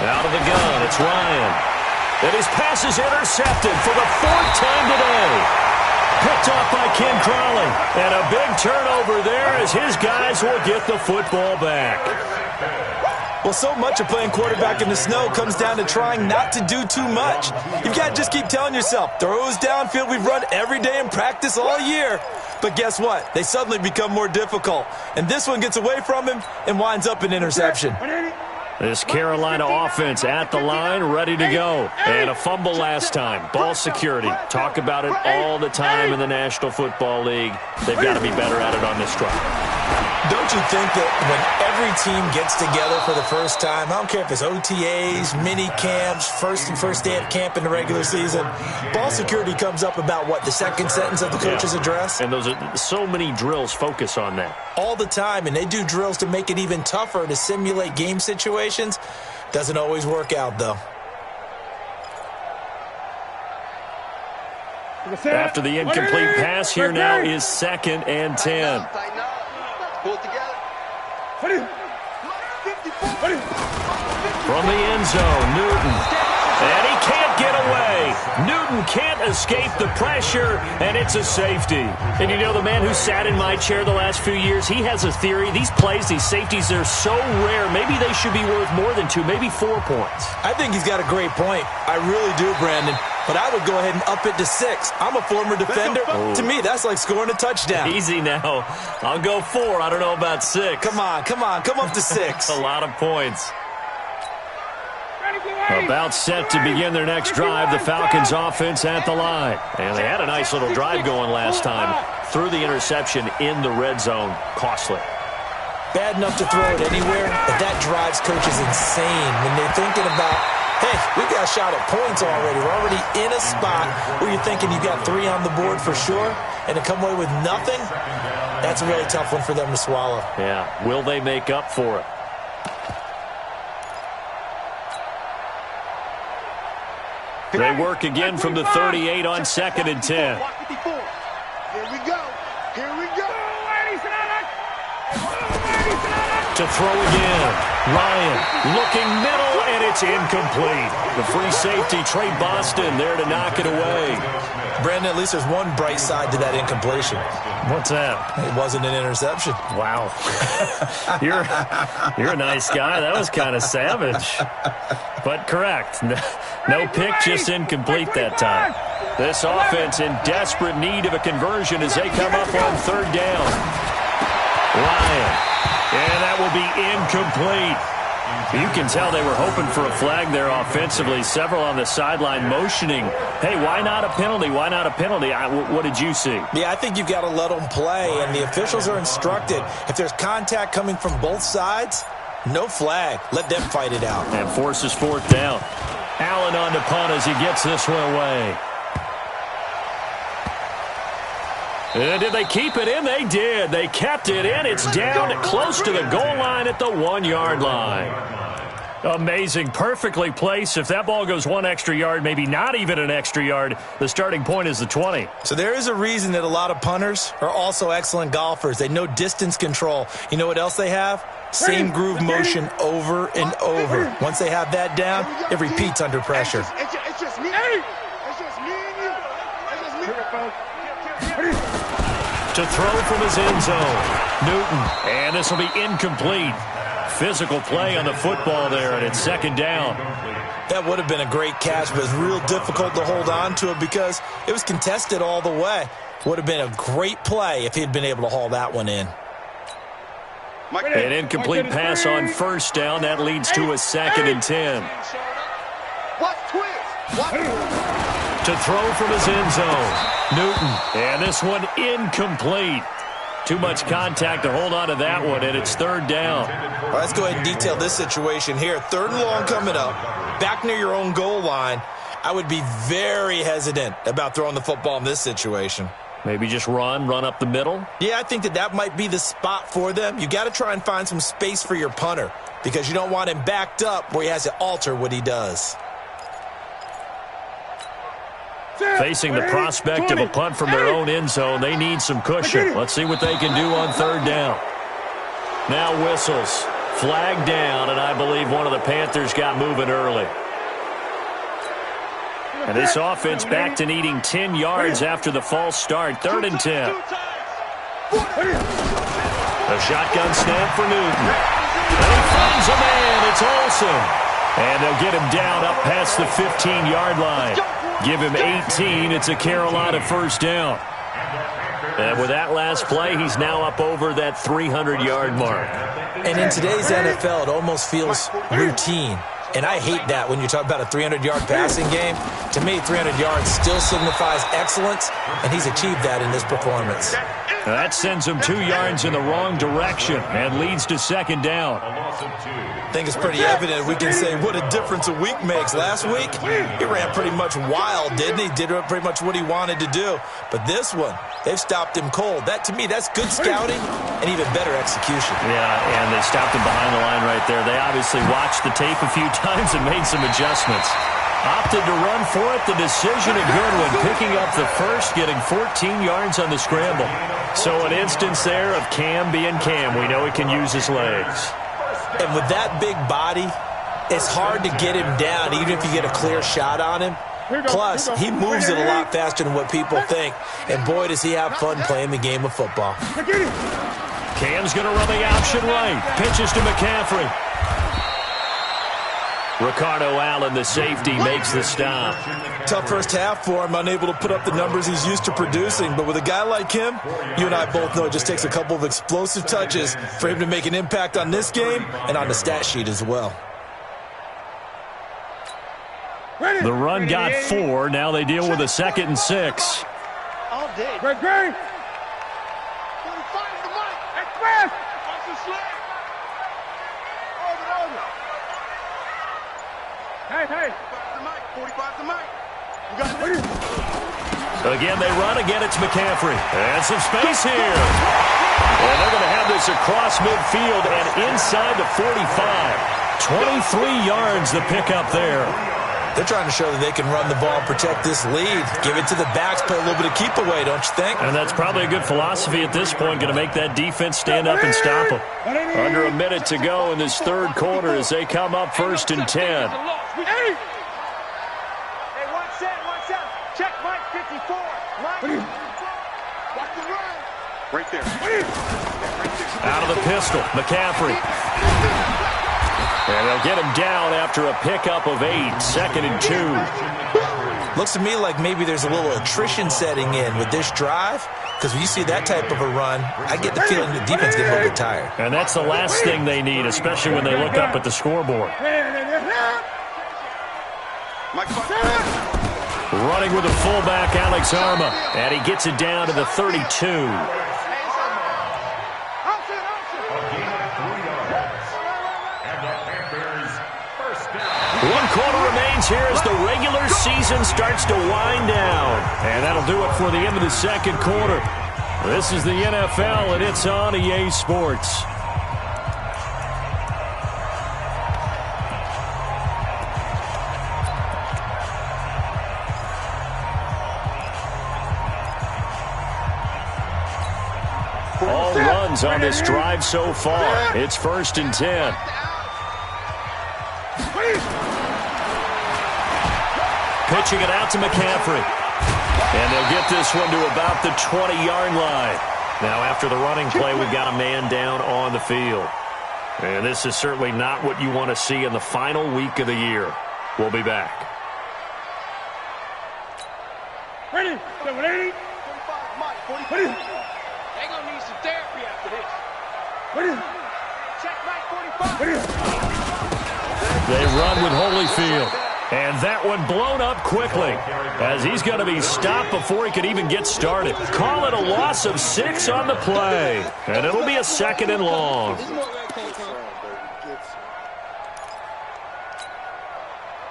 Out of the gun, it's Ryan. And his pass is intercepted for the 4th time today. Picked off by Ken Crawley. And a big turnover there as his guys will get the football back. Well, so much of playing quarterback in the snow comes down to trying not to do too much. You've got to just keep telling yourself, throws downfield we've run every day in practice all year. But guess what? They suddenly become more difficult. And this one gets away from him and winds up an interception. This Carolina offense at the line, ready to go. And a fumble last time. Ball security. Talk about it all the time in the National Football League. They've got to be better at it on this drive. Don't you think that when every team gets together for the first time, I don't care if it's OTAs, mini camps, first day of camp in the regular season, ball security comes up about, what, the second sentence of the coach's address? And those are so many drills focus on that. All the time, and they do drills to make it even tougher to simulate game situations. Doesn't always work out, though. After the incomplete pass, here now is 2nd and 10. pull it together. From the end zone, Newton. And he can't get away. Newton can't escape the pressure, and it's a safety. And you know, the man who sat in my chair the last few years, he has a theory. These plays, these safeties, they're so rare. Maybe they should be worth more than 2, maybe 4 points. I think he's got a great point. I really do, Brandon. But I would go ahead and up it to 6. I'm a former defender. Oh. To me, that's like scoring a touchdown. Easy now. I'll go 4. I don't know about 6. Come on. Come up to 6. A lot of points. About set to begin their next drive, the Falcons offense at the line. And they had a nice little drive going last time. Threw the interception in the red zone. Costly. Bad enough to throw it anywhere, but that drives coaches insane when they're thinking about, hey, we've got a shot at points already. We're already in a spot where you're thinking you've got 3 on the board for sure, and to come away with nothing, that's a really tough one for them to swallow. Yeah, will they make up for it? They work again from the 38 on 2nd and 10. Here we go. Here we go. To throw again. Ryan looking middle, and it's incomplete. The free safety, Trey Boston, there to knock it away. Brandon, at least there's one bright side to that incompletion. What's that? It wasn't an interception. Wow. You're a nice guy. That was kind of savage. But correct. No pick, just incomplete that time. This offense in desperate need of a conversion as they come up on 3rd down. Ryan. And that will be incomplete. You can tell they were hoping for a flag there offensively. Several on the sideline motioning, hey, why not a penalty? Why not a penalty? What did you see? Yeah, I think you've got to let them play, and the officials are instructed. If there's contact coming from both sides, no flag. Let them fight it out. And forces 4th down. Allen on the punt as he gets this one away. Did they keep it in? They did. They kept it in. It's down close to the goal line at the 1-yard line. Amazing. Perfectly placed. If that ball goes 1 extra yard, maybe not even an extra yard, the starting point is the 20. So there is a reason that a lot of punters are also excellent golfers. They know distance control. You know what else they have? Same groove motion over and over. Once they have that down, it repeats under pressure. It's just me. It's just me and you. It's just me. To throw from his end zone, Newton. And this will be incomplete. Physical play on the football there, and it's 2nd down. That would have been a great catch, but it's real difficult to hold on to it because it was contested all the way. Would have been a great play if he'd been able to haul that one in. An incomplete pass on 1st down. That leads to a 2nd and 10. Watch twist. To to throw from his end zone. Newton. And this one incomplete. Too much contact to hold on to that one, and it's third down. All right, let's go ahead and detail this situation here. Third and long coming up, back near your own goal line. I would be very hesitant about throwing the football in this situation. Maybe just run up the middle? Yeah, I think that might be the spot for them. You got to try and find some space for your punter because you don't want him backed up where he has to alter what he does. Facing the prospect of a punt from their own end zone, they need some cushion. Let's see what they can do on third down. Now whistles. Flag down, and I believe one of the Panthers got moving early. And this offense back to needing 10 yards after the false start. 3rd and 10. A shotgun snap for Newton. And he finds a man. It's Olsen. And they'll get him down up past the 15-yard line. Give him 18. It's a Carolina first down. And with that last play, he's now up over that 300-yard mark. And in today's NFL, it almost feels routine. And I hate that when you talk about a 300-yard passing game. To me, 300 yards still signifies excellence, and he's achieved that in this performance. That sends him 2 yards in the wrong direction and leads to second down. I think it's pretty evident. We can say what a difference a week makes. Last week, he ran pretty much wild, didn't he? Did pretty much what he wanted to do. But this one, they've stopped him cold. That, to me, that's good scouting and even better execution. Yeah, and they stopped him behind the line right there. They obviously watched the tape a few times and made some adjustments. Opted to run for it. The decision a good one. Picking up the first, getting 14 yards on the scramble. So an instance there of Cam being Cam. We know he can use his legs. And with that big body, it's hard to get him down even if you get a clear shot on him. Plus, he moves it a lot faster than what people think. And boy, does he have fun playing the game of football. Cam's going to run the option right. Pitches to McCaffrey. Ricardo Allen, the safety, makes the stop. Tough first half for him, unable to put up the numbers he's used to producing. But with a guy like him, you and I both know it just takes a couple of explosive touches for him to make an impact on this game and on the stat sheet as well. The run got 4. Now they deal with a 2nd and 6. All day. Great. Express. Hey. 45 to Mike. Again, they run. Again, it's McCaffrey. And some space here. And they're going to have this across midfield and inside the 45. 23 yards the pickup there. They're trying to show that they can run the ball and protect this lead. Give it to the backs, play a little bit of keep away, don't you think? And that's probably a good philosophy at this point, going to make that defense stand up and stop them. Under a minute to go in this third quarter as they come up 1st and 10. Hey, one set. Check Mike 54. Mike. Watch the run. Right there. Out of the pistol, McCaffrey. And they'll get him down after a pickup of 8, 2nd and 2. Looks to me like maybe there's a little attrition setting in with this drive. Because when you see that type of a run, I get the feeling the defense gets a little bit tired. And that's the last thing they need, especially when they look up at the scoreboard. Running with the fullback, Alex Arma. And he gets it down to the 32. 1 quarter remains here as the regular season starts to wind down. And that'll do it for the end of the second quarter. This is the NFL, and it's on EA Sports. All runs on this drive so far. It's 1st and 10. Pitching it out to McCaffrey. And they'll get this one to about the 20-yard line. Now, after the running play, we've got a man down on the field. And this is certainly not what you want to see in the final week of the year. We'll be back. Ready? 780. 45 Mike. 45. Ready? They're going to need some therapy after this. Ready? Check Mike 45. Ready? They run with Holyfield. And that one blown up quickly as he's going to be stopped before he could even get started. Call it a loss of 6 on the play. And it'll be a 2nd and long.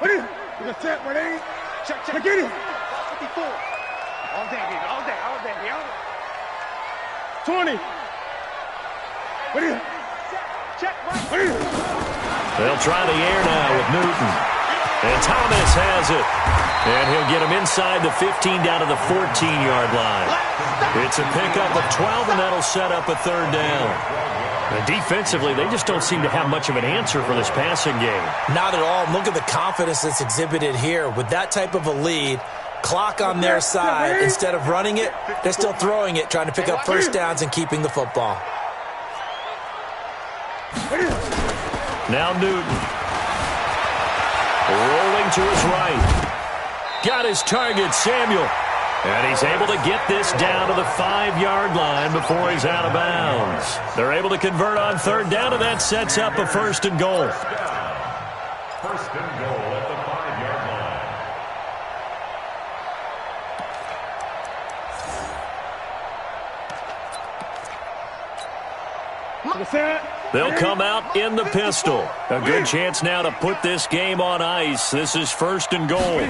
What is it? Check, check. Get it. 54. All day, baby. All day. 20. What is it? Check, right. What is it? They'll try the air now with Newton. And Thomas has it. And he'll get him inside the 15 down to the 14-yard line. It's a pickup of 12, and that'll set up a 3rd down. And defensively, they just don't seem to have much of an answer for this passing game. Not at all. Look at the confidence that's exhibited here. With that type of a lead, clock on their side, instead of running it, they're still throwing it, trying to pick up 1st downs and keeping the football. Now Newton. Rolling to his right. Got his target, Samuel. And he's able to get this down to the 5-yard line before he's out of bounds. They're able to convert on 3rd down, and that sets up a 1st and goal. 1st and goal at the 5-yard line. They'll come out in the pistol. A good chance now to put this game on ice. This is 1st and goal.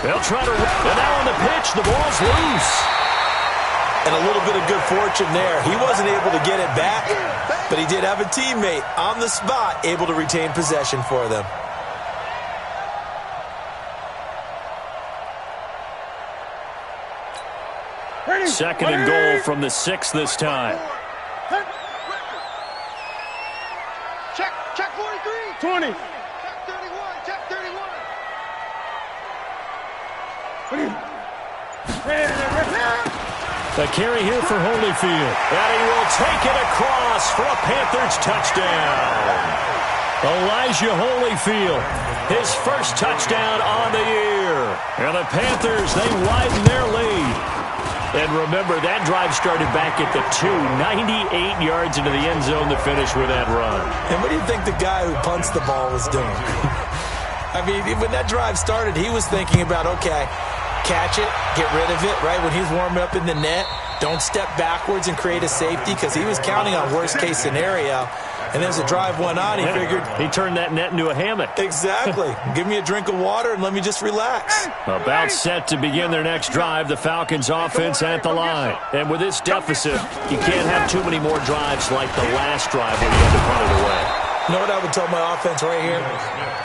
They'll try to... And now on the pitch, the ball's loose. And a little bit of good fortune there. He wasn't able to get it back, but he did have a teammate on the spot able to retain possession for them. Second and goal from the 6 this time. Check 43. 20. Check 31. Check 31. The carry here for Holyfield. And he will take it across for a Panthers touchdown. Elijah Holyfield, his 1st touchdown on the year. And the Panthers, they widen their lead. And remember, that drive started back at the 2, 98 yards into the end zone to finish with that run. And what do you think the guy who punts the ball was doing? I mean, when that drive started, he was thinking about, okay, catch it, get rid of it, right? When he's warming up in the net, don't step backwards and create a safety, because he was counting on worst-case scenario. And as the drive went on, he figured... He turned that net into a hammock. Exactly. Give me a drink of water and let me just relax. About set to begin their next drive, the Falcons offense at the line. And with this deficit, you can't have too many more drives like the last drive when you had to punt it away. You know what I would tell my offense right here?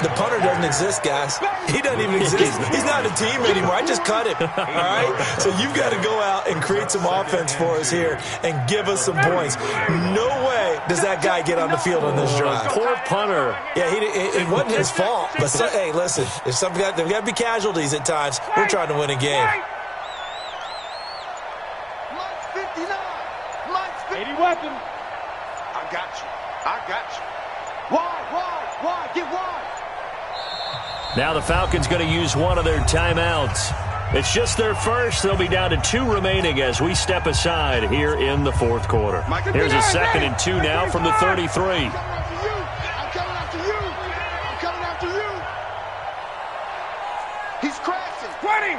The punter doesn't exist, guys. He doesn't even exist. He's not a team anymore. I just cut him, all right? So you've got to go out and create some offense for us here and give us some points. No way does that guy get on the field on this drive. Poor punter. Yeah, it wasn't his fault. But, hey, listen, there's got to be casualties at times. We're trying to win a game. Mike's 59. Mike's 50. 80 weapon. I got you. Why? Get wide. Now the Falcons going to use one of their timeouts. It's just their first. They'll be down to 2 remaining as we step aside here in the 4th quarter. Here's a 2nd and 2 now from the 33. I'm coming after you. He's crashing. 20.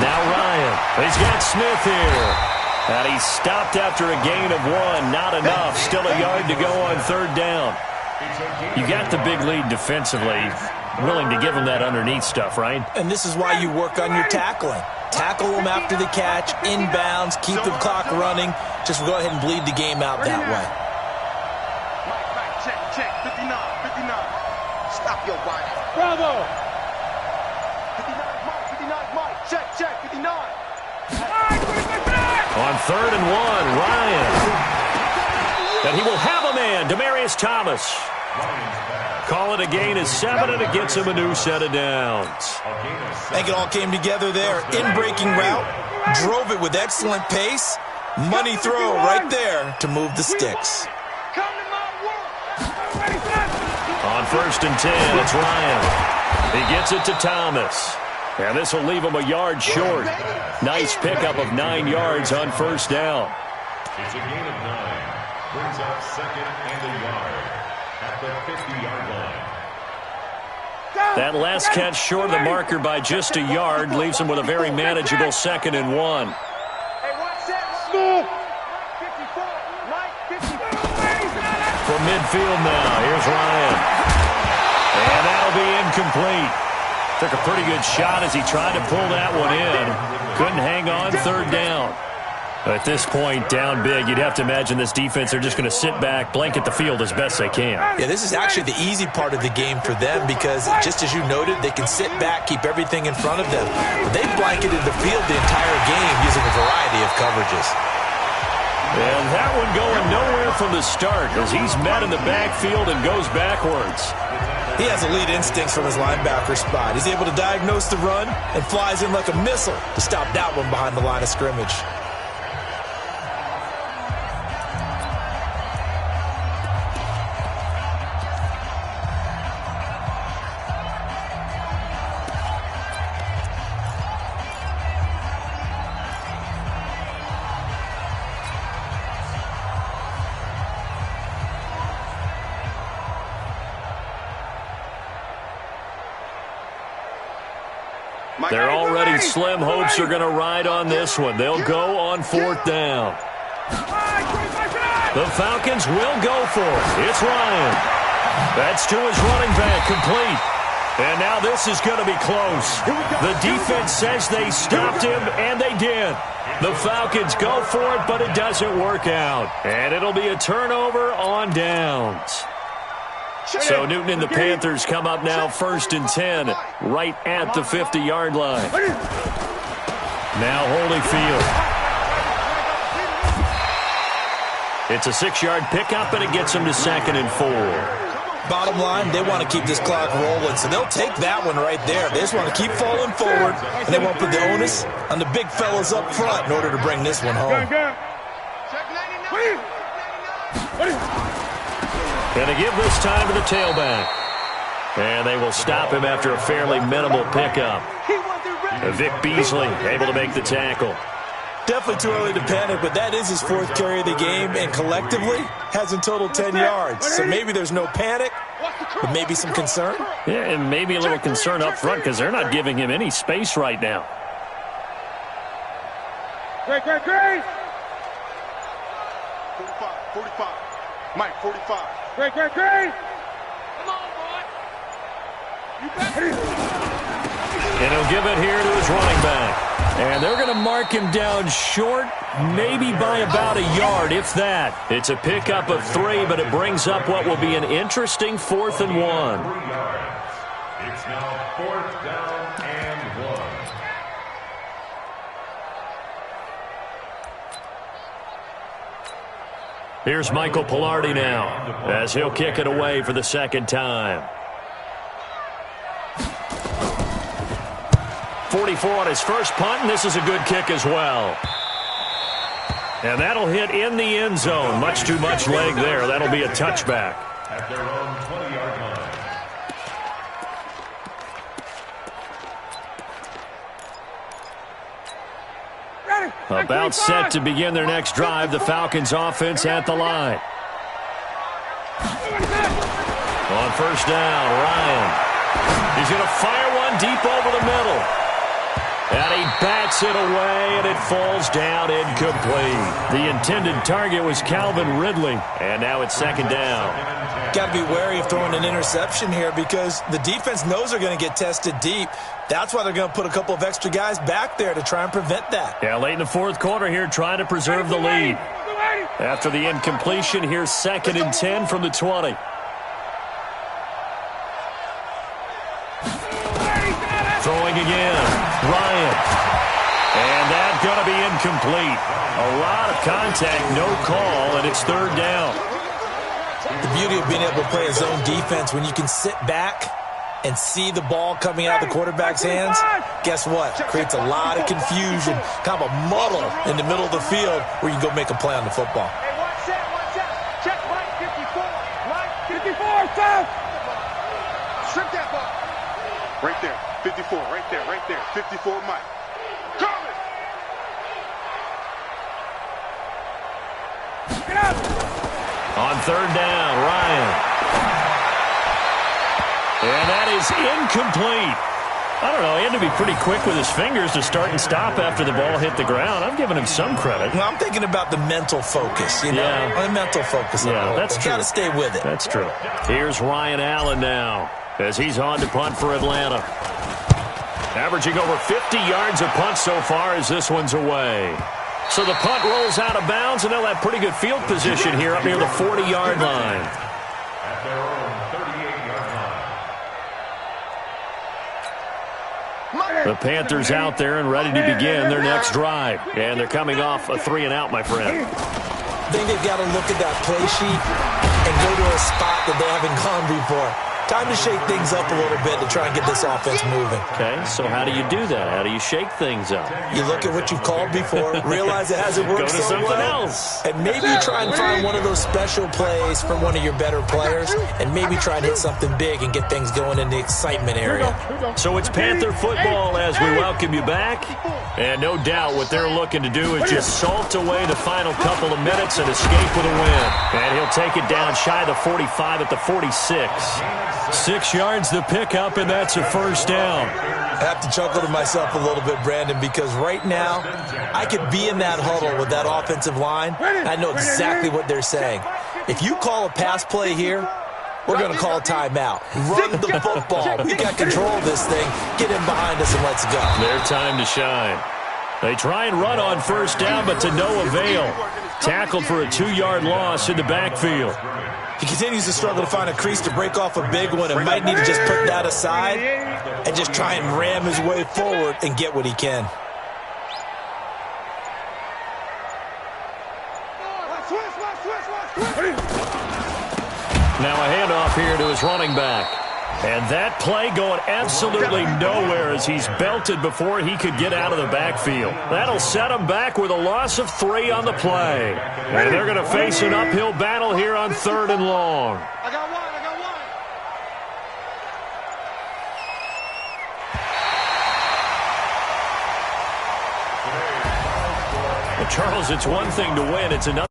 Now Ryan. He's got Smith here. And he's stopped after a gain of 1. Not enough. Still a yard to go on 3rd down. You got the big lead defensively. Willing to give him that underneath stuff, right? And this is why you work on your tackling. Tackle them after the catch, inbounds, keep the clock running. Just go ahead and bleed the game out that way. Mike, check. 59. Stop your body. Bravo. 59, Mike. Check. 59. On 3rd and 1, Ryan. And he will have a man, Demaryius Thomas. Call it a gain of 7, and it gets him a new set of downs. I think it all came together there. In-breaking route, drove it with excellent pace. Money throw right there to move the sticks. On 1st and 10, it's Ryan. He gets it to Thomas. And this will leave him a yard short. Nice pickup of 9 yards on 1st down. It's a gain of 9. Brings up second and a yard at the 50-yard line. That last catch short of the marker by just a yard leaves him with a very manageable 2nd and 1. Hey, watch that. 54. Mike, 54. From midfield now, here's Ryan. And that'll be incomplete. Took a pretty good shot as he tried to pull that one in. Couldn't hang on, 3rd down. At this point, down big, you'd have to imagine this defense are just going to sit back, blanket the field as best they can. Yeah, this is actually the easy part of the game for them because, just as you noted, they can sit back, keep everything in front of them. They blanketed the field the entire game using a variety of coverages. And that one going nowhere from the start as he's met in the backfield and goes backwards. He has elite instincts from his linebacker spot. He's able to diagnose the run and flies in like a missile to stop that one behind the line of scrimmage. They're already slim hopes are going to ride on this one. They'll go on 4th down. The Falcons will go for it. It's Ryan. That's to his running back, complete. And now this is going to be close. The defense says they stopped him, and they did. The Falcons go for it, but it doesn't work out. And it'll be a turnover on downs. So Newton and the Panthers come up now 1st and 10, right at the 50-yard line. Now Holyfield. It's a 6-yard pickup, and it gets them to 2nd and 4. Bottom line, they want to keep this clock rolling, so they'll take that one right there. They just want to keep falling forward, and they won't put the onus on the big fellas up front in order to bring this one home. Going to give this time to the tailback. And they will stop him after a fairly minimal pickup. Vic Beasley able to make the tackle. Definitely too early to panic, but that is his 4th carry of the game, and collectively has in total 10 yards. So maybe there's no panic, but maybe some concern. Yeah, and maybe a little concern up front because they're not giving him any space right now. Great. 45. Mike, 45. Great. Come on, boy. You better. And he'll give it here to his running back. And they're going to mark him down short, maybe by about a yard, if that. It's a pickup of 3, but it brings up what will be an interesting 4th and 1. It's now 4th down and 1. Here's Michael Pilardi now as he'll kick it away for the 2nd time. 44 on his first punt, and this is a good kick as well. And that'll hit in the end zone. Much too much leg there. That'll be a touchback. At their own 20-yard line. About set to begin their next drive. The Falcons offense at the line. On 1st down, Ryan. He's going to fire one deep over the middle. And he bats it away, and it falls down incomplete. The intended target was Calvin Ridley, and now it's 2nd down. Got to be wary of throwing an interception here because the defense knows they're going to get tested deep. That's why they're going to put a couple of extra guys back there to try and prevent that. Yeah, late in the 4th quarter here, trying to preserve the lead. After the incompletion, here's 2nd and 10 from the 20. Throwing again, Ryan. And that's going to be incomplete. A lot of contact, no call, and it's 3rd down. The beauty of being able to play a zone defense when you can sit back and see the ball coming out of the quarterback's hands, guess what? Creates a lot of confusion, kind of a muddle in the middle of the field where you can go make a play on the football. Hey, watch that. Check Mike 54. Mike 54, stop. Strip that ball. Right there. 54, right there. 54, Mike. Get up. On third down, Ryan. And that is incomplete. I don't know. He had to be pretty quick with his fingers to start and stop after the ball hit the ground. I'm giving him some credit. Well, I'm thinking about the mental focus, you know? Yeah. The mental focus. Yeah, that's true. Got to stay with it. That's true. Here's Ryan Allen now as he's on to punt for Atlanta. Averaging over 50 yards a punt so far as this one's away. So the punt rolls out of bounds, and they'll have pretty good field position here up near the 40-yard line. At their own 38-yard line. The Panthers out there and ready to begin their next drive. And they're coming off a 3-and-out, my friend. I think they've got to look at that play sheet and go to a spot that they haven't gone before. Time to shake things up a little bit to try and get this offense moving. Okay, so how do you do that? How do you shake things up? You look at what you've called before, realize it hasn't worked Go to so something well, else. and maybe you try and find one of those special plays from one of your better players, and maybe try and hit something big and get things going in the excitement area. So it's Panther football as we welcome you back. And no doubt what they're looking to do is just salt away the final couple of minutes and escape with a win. And he'll take it down shy of the 45 at the 46. 6 yards the pickup, and that's a first down. I have to chuckle to myself a little bit, Brandon, because right now I could be in that huddle with that offensive line. I know exactly what they're saying. If you call a pass play here, we're going to call timeout. Run the football. We got control of this thing. Get in behind us and let's go. Their time to shine. They try and run on first down, but to no avail. Tackled for a 2-yard loss in the backfield. He continues to struggle to find a crease to break off a big one and might need to just put that aside and just try and ram his way forward and get what he can. Now a handoff here to his running back. And that play going absolutely nowhere as he's belted before he could get out of the backfield. That'll set him back with a loss of 3 on the play. And they're going to face an uphill battle here on 3rd and long. I got one. Well, Charles, it's one thing to win. It's another.